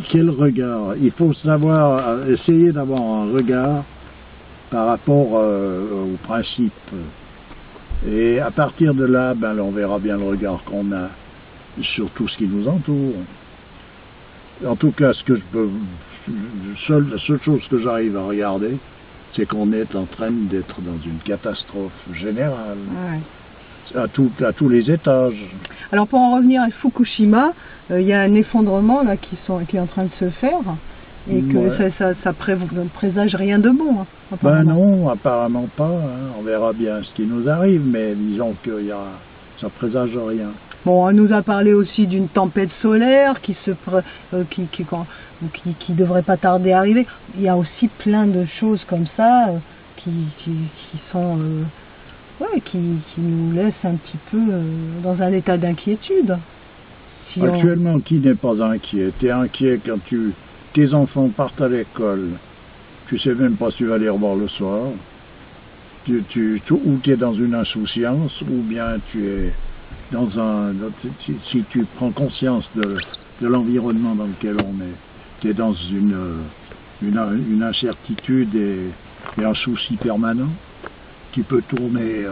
quel regard? Il faut savoir, essayer d'avoir un regard par rapport au principe. Et à partir de là, on verra bien le regard qu'on a sur tout ce qui nous entoure. En tout cas, la seule chose que j'arrive à regarder, c'est qu'on est en train d'être dans une catastrophe générale, à tous les étages. Alors pour en revenir à Fukushima, il y a un effondrement là qui est en train de se faire, et que ça présage rien de bon. Hein, ben non, apparemment pas. Hein. On verra bien ce qui nous arrive, mais disons que ça présage rien. Bon, on nous a parlé aussi d'une tempête solaire qui devrait pas tarder à arriver. Il y a aussi plein de choses comme ça qui sont qui nous laissent un petit peu dans un état d'inquiétude. Actuellement, qui n'est pas inquiet? Tu es inquiet quand tes enfants partent à l'école. Tu sais même pas si tu vas les revoir le soir. Ou tu es dans une insouciance, ou bien tu es dans si tu prends conscience de l'environnement dans lequel on est, tu es dans une incertitude et un souci permanent qui peut tourner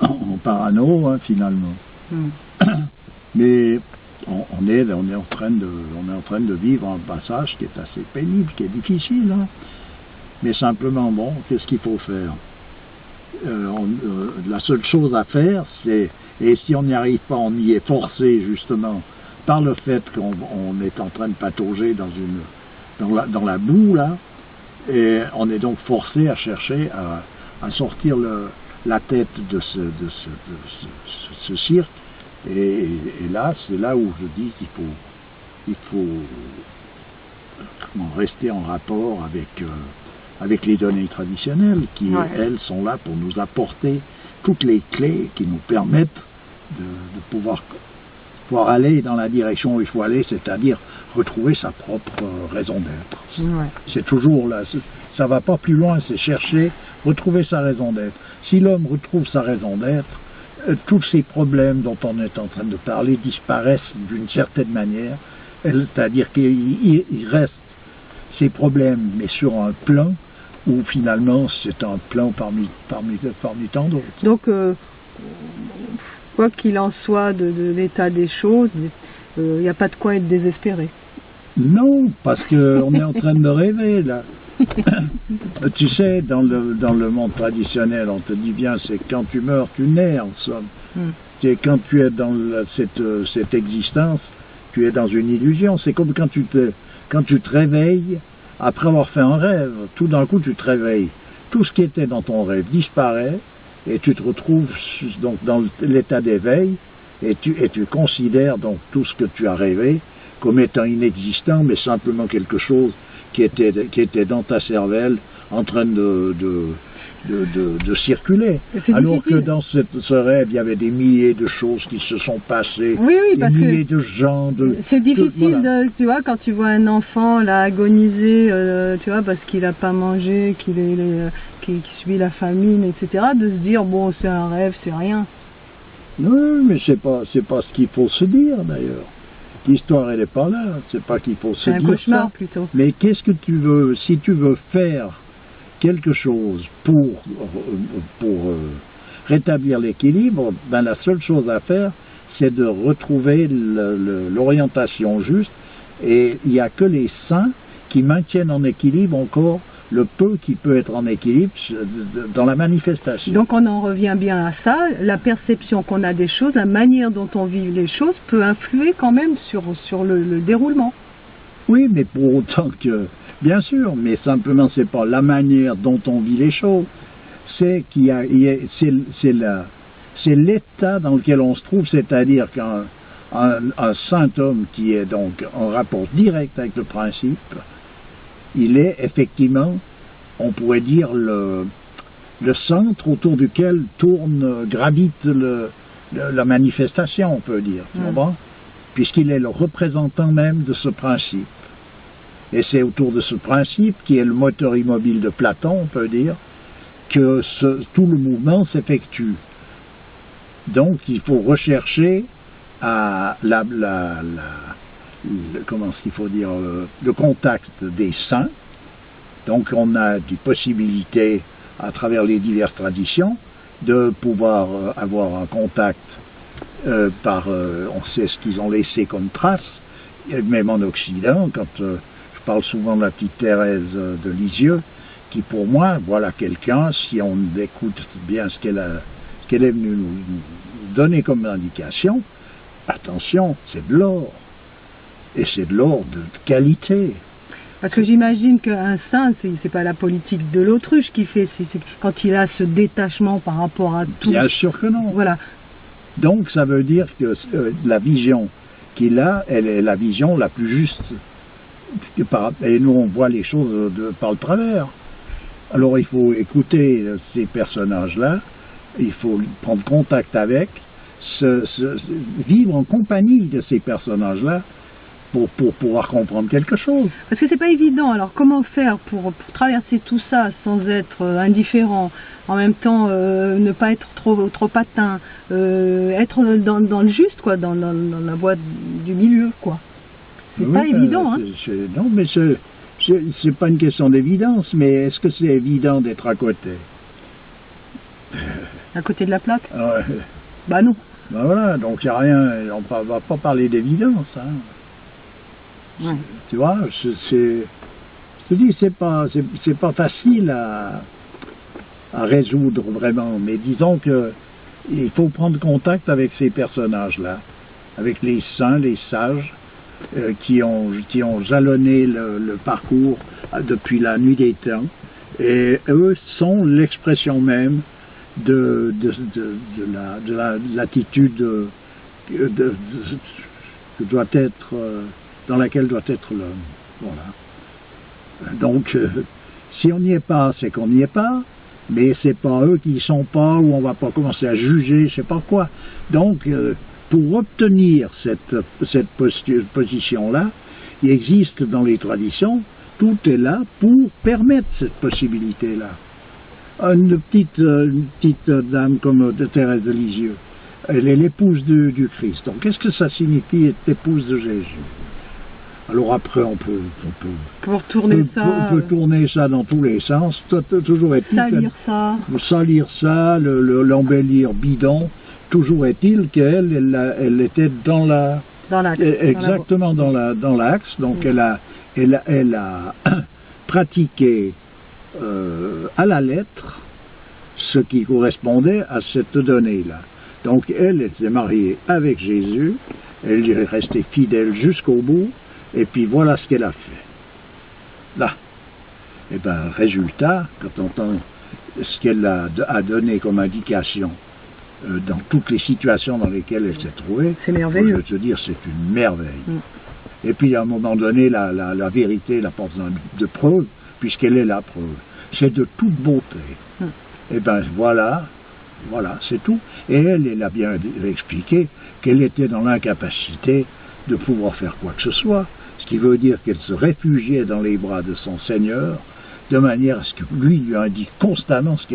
en parano, hein, finalement. Mais on est en train de vivre un passage qui est assez pénible, qui est difficile, hein. Mais simplement, bon, qu'est-ce qu'il faut faire? la seule chose à faire, c'est, et si on n'y arrive pas, on y est forcé justement par le fait qu'on est en train de patauger dans la boue là, et on est donc forcé à chercher à sortir la tête de ce cirque, et là, c'est là où je dis qu'il faut rester en rapport avec les données traditionnelles qui, elles, sont là pour nous apporter toutes les clés qui nous permettent de pouvoir aller dans la direction où il faut aller, c'est-à-dire retrouver sa propre raison d'être. C'est toujours là, ça va pas plus loin, c'est chercher, retrouver sa raison d'être. Si l'homme retrouve sa raison d'être, tous ces problèmes dont on est en train de parler disparaissent d'une certaine manière, c'est-à-dire qu'il reste ces problèmes, mais sur un plan où finalement c'est un plan parmi tant d'autres. Donc, quoi qu'il en soit de l'état des choses, il n'y a pas de quoi être désespéré. Non, parce qu'on est en train de rêver là. Tu sais, dans le monde traditionnel, on te dit bien, c'est quand tu meurs, tu nais en somme. C'est quand tu es dans cette existence, tu es dans une illusion. C'est comme quand tu te réveilles, après avoir fait un rêve, tout d'un coup tu te réveilles. Tout ce qui était dans ton rêve disparaît, et tu te retrouves donc dans l'état d'éveil, et tu considères donc tout ce que tu as rêvé comme étant inexistant, mais simplement quelque chose qui était dans ta cervelle en train de circuler. Alors que dans ce rêve, il y avait des milliers de choses qui se sont passées, des milliers de gens. C'est difficile, tu vois, quand tu vois un enfant là agoniser, tu vois, parce qu'il n'a pas mangé, qu'il subit la famine, etc., de se dire, bon, c'est un rêve, c'est rien. Non, mais c'est pas ce qu'il faut se dire, d'ailleurs. L'histoire, elle n'est pas là, c'est pas qu'il faut se dire ça. C'est un cauchemar, plutôt. Mais qu'est-ce que tu veux, si tu veux faire quelque chose pour rétablir l'équilibre, ben la seule chose à faire, c'est de retrouver l'orientation juste, et il n'y a que les saints qui maintiennent en équilibre encore le peu qui peut être en équilibre dans la manifestation. Donc on en revient bien à ça, la perception qu'on a des choses, la manière dont on vit les choses peut influer quand même sur le déroulement. Oui, mais pour autant que, bien sûr, mais simplement c'est pas la manière dont on vit les choses, c'est c'est l'état dans lequel on se trouve, c'est-à-dire qu'un saint homme qui est donc en rapport direct avec le principe, il est effectivement, on pourrait dire, le centre autour duquel gravite la manifestation, on peut dire, tu comprends? Puisqu'il est le représentant même de ce principe. Et c'est autour de ce principe, qui est le moteur immobile de Platon, on peut dire, que tout le mouvement s'effectue. Donc il faut rechercher comment est-ce qu'il faut dire, le contact des saints. Donc on a des possibilités à travers les diverses traditions de pouvoir avoir un contact on sait ce qu'ils ont laissé comme trace, même en Occident, quand je parle souvent de la petite Thérèse de Lisieux, qui pour moi, voilà quelqu'un, si on écoute bien ce qu'elle est venue nous donner comme indication, attention, c'est de l'or. Et c'est de l'or de qualité. Parce que j'imagine qu'un saint, c'est pas la politique de l'autruche qui fait, c'est quand il a ce détachement par rapport à tout. Bien sûr que non. Voilà. Donc ça veut dire que la vision qu'il a, elle est la vision la plus juste. Et nous on voit les choses par le travers. Alors il faut écouter ces personnages-là, il faut prendre contact avec, vivre en compagnie de ces personnages-là, pour pouvoir comprendre quelque chose. Parce que c'est pas évident, alors comment faire pour traverser tout ça sans être indifférent, en même temps ne pas être trop atteint, être dans le juste, quoi, dans la voie du milieu, quoi. C'est pas évident, hein. Non, mais c'est pas une question d'évidence, mais est-ce que c'est évident d'être à côté? À côté de la plaque? Bah non. Bah voilà, donc il n'y a rien, on va pas parler d'évidence, hein. Ouais. Tu vois, je te dis, c'est pas facile à résoudre vraiment. Mais disons que il faut prendre contact avec ces personnages-là, avec les saints, les sages, qui ont jalonné le parcours depuis la nuit des temps. Et eux sont l'expression même de l'attitude que doit être, dans laquelle doit être l'homme. Voilà. Donc, si on n'y est pas, c'est qu'on n'y est pas, mais c'est pas eux qui y sont pas, ou on va pas commencer à juger, je sais pas quoi. Donc, pour obtenir cette position-là, il existe dans les traditions, tout est là pour permettre cette possibilité-là. Une petite dame comme Thérèse de Lisieux, elle est l'épouse du Christ. Donc, qu'est-ce que ça signifie être épouse de Jésus? Alors après, on peut tourner ça dans tous les sens. Toujours est-il salir ça, l'embellir bidon. Toujours est-il qu'elle elle était dans l'axe. Exactement dans l'axe. Donc elle a pratiqué à la lettre ce qui correspondait à cette donnée-là. Donc elle était mariée avec Jésus. Elle y est restée fidèle jusqu'au bout. Et puis voilà ce qu'elle a fait. Là. Et bien, résultat, quand on entend ce qu'elle a donné comme indication dans toutes les situations dans lesquelles elle s'est trouvée, c'est merveilleux. Je veux te dire, c'est une merveille. Et puis à un moment donné, la vérité la porte de preuve, puisqu'elle est la preuve. C'est de toute beauté. Et bien voilà, c'est tout. Et elle a bien expliqué qu'elle était dans l'incapacité de pouvoir faire quoi que ce soit. Ce qui veut dire qu'elle se réfugiait dans les bras de son Seigneur, de manière à ce que lui indique constamment ce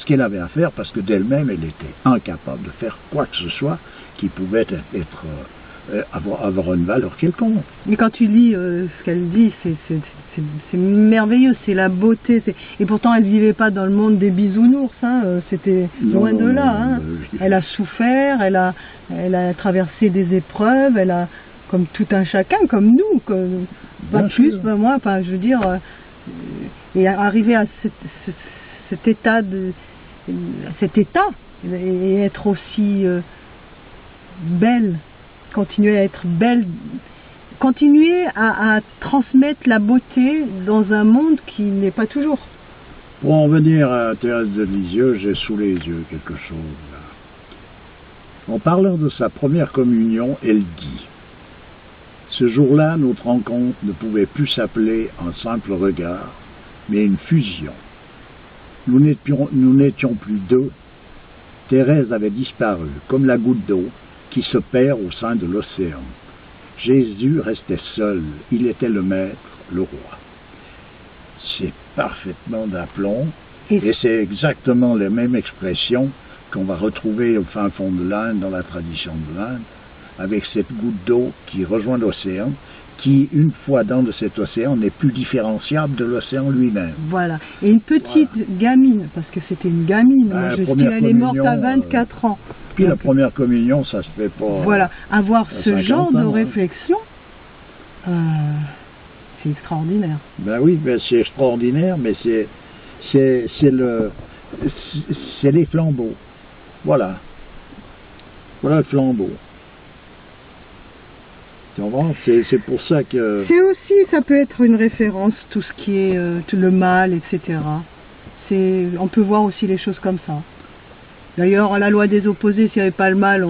qu'elle avait à faire, parce que d'elle-même, elle était incapable de faire quoi que ce soit qui pouvait avoir une valeur quelconque. Mais quand tu lis ce qu'elle dit, c'est merveilleux, c'est la beauté. Et pourtant, elle ne vivait pas dans le monde des bisounours, hein, c'était loin de là. Elle a souffert, elle a traversé des épreuves, elle a, comme tout un chacun, comme nous, pas plus, pas moins, enfin, je veux dire, et arriver à cet état, et être aussi belle, continuer à être belle, continuer à transmettre la beauté dans un monde qui n'est pas toujours. Pour en venir à Thérèse de Lisieux, j'ai sous les yeux quelque chose là. En parlant de sa première communion, elle dit: ce jour-là, notre rencontre ne pouvait plus s'appeler un simple regard, mais une fusion. Nous n'étions plus deux. Thérèse avait disparu, comme la goutte d'eau qui se perd au sein de l'océan. Jésus restait seul, il était le maître, le roi. C'est parfaitement d'aplomb, et c'est exactement la même expression qu'on va retrouver au fin fond de l'Inde, dans la tradition de l'Inde, avec cette goutte d'eau qui rejoint l'océan, qui, une fois dans cet océan, n'est plus différenciable de l'océan lui-même. Voilà. Et une petite gamine, parce que c'était une gamine, moi je sais, elle est morte à 24 ans. Puis donc, la première communion, ça se fait pas... Voilà. Avoir ce genre de réflexion, c'est extraordinaire. Ben oui, ben c'est extraordinaire, mais c'est les flambeaux. Voilà. Voilà le flambeau. C'est pour ça que... C'est aussi, ça peut être une référence, tout ce qui est le mal, etc. On peut voir aussi les choses comme ça. D'ailleurs, à la loi des opposés, s'il n'y avait pas le mal,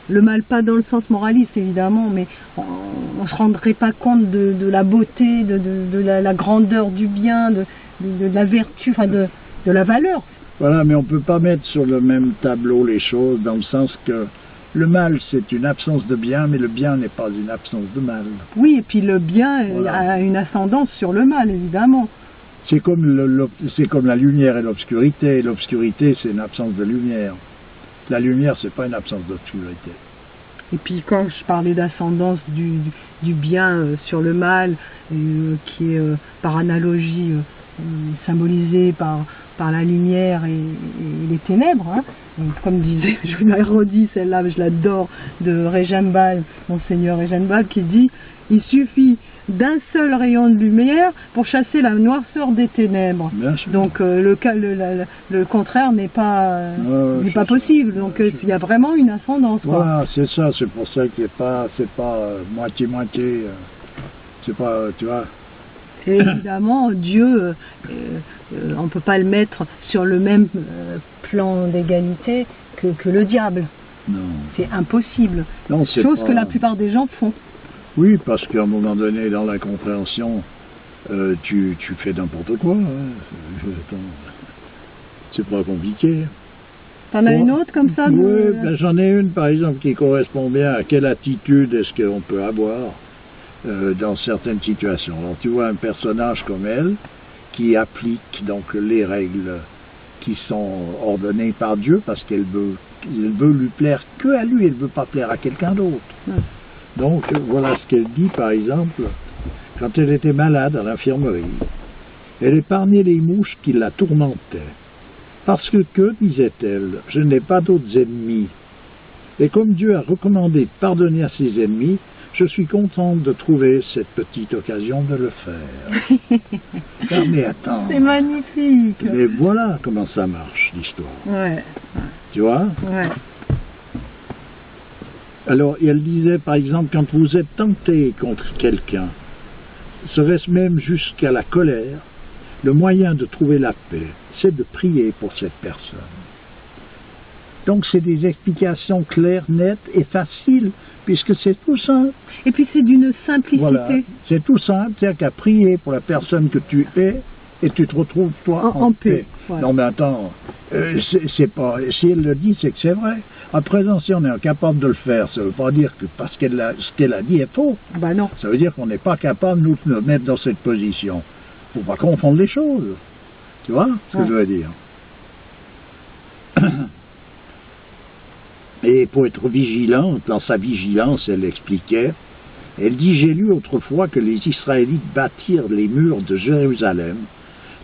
le mal pas dans le sens moraliste évidemment, mais on ne se rendrait pas compte de la beauté, de la grandeur du bien, de la vertu, enfin de la valeur. Voilà, mais on ne peut pas mettre sur le même tableau les choses, dans le sens que le mal, c'est une absence de bien, mais le bien n'est pas une absence de mal. Oui, et puis le bien a une ascendance sur le mal, évidemment. C'est comme la lumière et l'obscurité. L'obscurité, c'est une absence de lumière. La lumière, c'est pas une absence d'obscurité. Et puis quand je parlais d'ascendance du bien sur le mal, qui est par analogie symbolisé par la lumière et les ténèbres, hein. Donc, comme disait, je vous l'ai redit, celle-là, je l'adore, de Rejambal, Monseigneur Rejambal, qui dit: il suffit d'un seul rayon de lumière pour chasser la noirceur des ténèbres. Bien sûr. Donc le contraire n'est pas, possible. Donc il y a vraiment une ascendance. Voilà, c'est ça, c'est pour ça que c'est pas moitié-moitié, c'est pas, tu vois. Et évidemment, Dieu, on ne peut pas le mettre sur le même plan d'égalité que le diable. Non. C'est impossible. Non, chose que la plupart des gens font. Oui, parce qu'à un moment donné, dans la compréhension, tu fais n'importe quoi. Hein. C'est pas compliqué. T'en as une autre comme ça? Oui, ben, j'en ai une par exemple qui correspond bien à quelle attitude est-ce qu'on peut avoir dans certaines situations. Alors tu vois un personnage comme elle qui applique donc les règles qui sont ordonnées par Dieu parce qu'elle veut lui plaire que à lui, elle ne veut pas plaire à quelqu'un d'autre. Donc voilà ce qu'elle dit par exemple quand elle était malade à l'infirmerie. Elle épargnait les mouches qui la tourmentaient. Parce que, disait-elle, je n'ai pas d'autres ennemis. Et comme Dieu a recommandé de pardonner à ses ennemis, je suis contente de trouver cette petite occasion de le faire. Ah, mais attends. C'est magnifique. Mais voilà comment ça marche, l'histoire. Ouais. Tu vois? Ouais. Alors, elle disait, par exemple, quand vous êtes tenté contre quelqu'un, serait-ce même jusqu'à la colère, le moyen de trouver la paix, c'est de prier pour cette personne. Donc c'est des explications claires, nettes et faciles, puisque c'est tout simple. Et puis c'est d'une simplicité. Voilà, c'est tout simple, c'est-à-dire qu'à prier pour la personne que tu es, et tu te retrouves toi en paix. Voilà. Non mais attends, c'est pas, si elle le dit, c'est que c'est vrai. À présent, si on est incapable de le faire, ça ne veut pas dire que parce ce qu'elle a dit est faux. Ben non. Ça veut dire qu'on n'est pas capable, nous, de nous mettre dans cette position. Il ne faut pas confondre les choses. Tu vois ce que je veux dire? Et pour être vigilante, dans sa vigilance, elle expliquait, elle dit, j'ai lu autrefois que les Israélites bâtirent les murs de Jérusalem,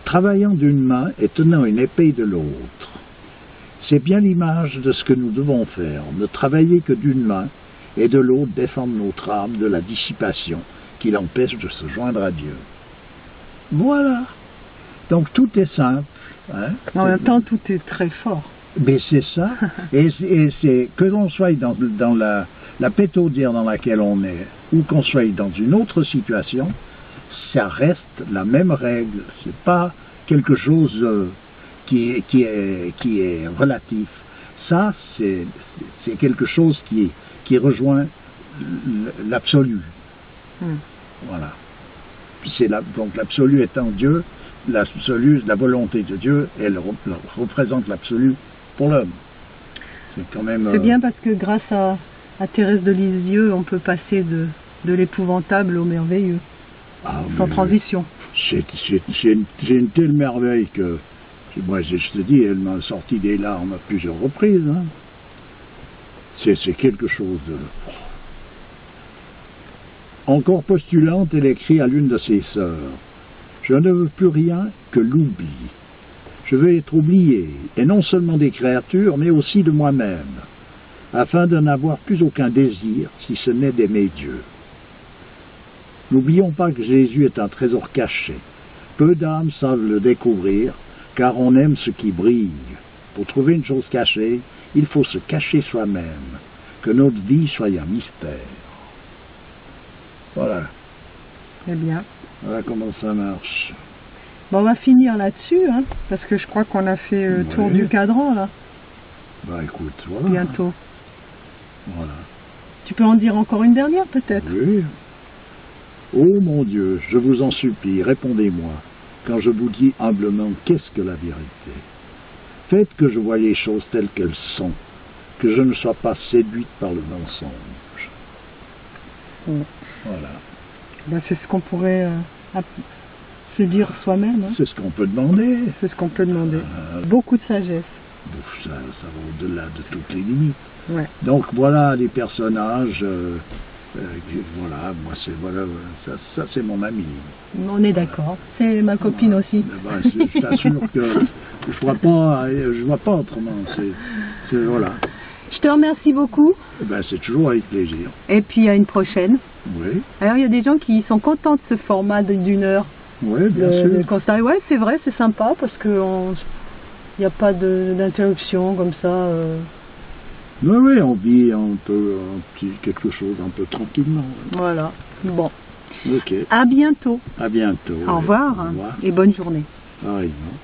travaillant d'une main et tenant une épée de l'autre. C'est bien l'image de ce que nous devons faire, ne travailler que d'une main et de l'autre défendre notre âme de la dissipation qui l'empêche de se joindre à Dieu. Voilà. Donc tout est simple. Hein? En même temps, tout est très fort. Mais c'est ça. et c'est que l'on soit dans la pétaudière dans laquelle on est, ou qu'on soit dans une autre situation, ça reste la même règle. C'est pas quelque chose qui est relatif. Ça, c'est quelque chose qui rejoint l'absolu. Voilà. Donc l'absolu étant Dieu, l'absolu, la volonté de Dieu, elle représente l'absolu pour l'homme. C'est quand même... C'est bien parce que grâce à Thérèse de Lisieux, on peut passer de l'épouvantable au merveilleux, sans transition. C'est une telle merveille que, moi je te dis, elle m'a sorti des larmes à plusieurs reprises. Hein. C'est quelque chose de... Encore postulante, elle écrit à l'une de ses sœurs, « Je ne veux plus rien que l'oubli. Je veux être oublié, et non seulement des créatures, mais aussi de moi-même, afin de n'avoir plus aucun désir, si ce n'est d'aimer Dieu. N'oublions pas que Jésus est un trésor caché. Peu d'âmes savent le découvrir, car on aime ce qui brille. Pour trouver une chose cachée, il faut se cacher soi-même, que notre vie soit un mystère. » Voilà. Très bien. Voilà comment ça marche. Bon, on va finir là-dessus, hein, parce que je crois qu'on a fait le tour du cadran, là. Bah écoute, voilà. Bientôt. Voilà. Tu peux en dire encore une dernière, peut-être? Oui. Ô mon Dieu, je vous en supplie, répondez-moi, quand je vous dis humblement, qu'est-ce que la vérité? Faites que je voie les choses telles qu'elles sont, que je ne sois pas séduite par le mensonge. Voilà. Ben, c'est ce qu'on pourrait se dire soi-même. Hein. C'est ce qu'on peut demander. C'est ce qu'on peut demander. Beaucoup de sagesse. Ça va au-delà de toutes les limites. Ouais. Donc voilà les personnages. Voilà, moi ça c'est mon ami. On est d'accord. C'est ma copine aussi. Ben, je t'assure que je vois pas autrement. Voilà. Je te remercie beaucoup. Ben, c'est toujours avec plaisir. Et puis à une prochaine. Oui, Alors il y a des gens qui sont contents de ce format d'une heure. oui, bien sûr. Le constat. Ouais, c'est vrai, c'est sympa parce que il n'y a pas d'interruption comme ça. Oui, oui, on vit quelque chose un peu tranquillement. Voilà. Bon. Ok, À bientôt. à bientôt. Au revoir. Au revoir. Et bonne journée. Pareillement.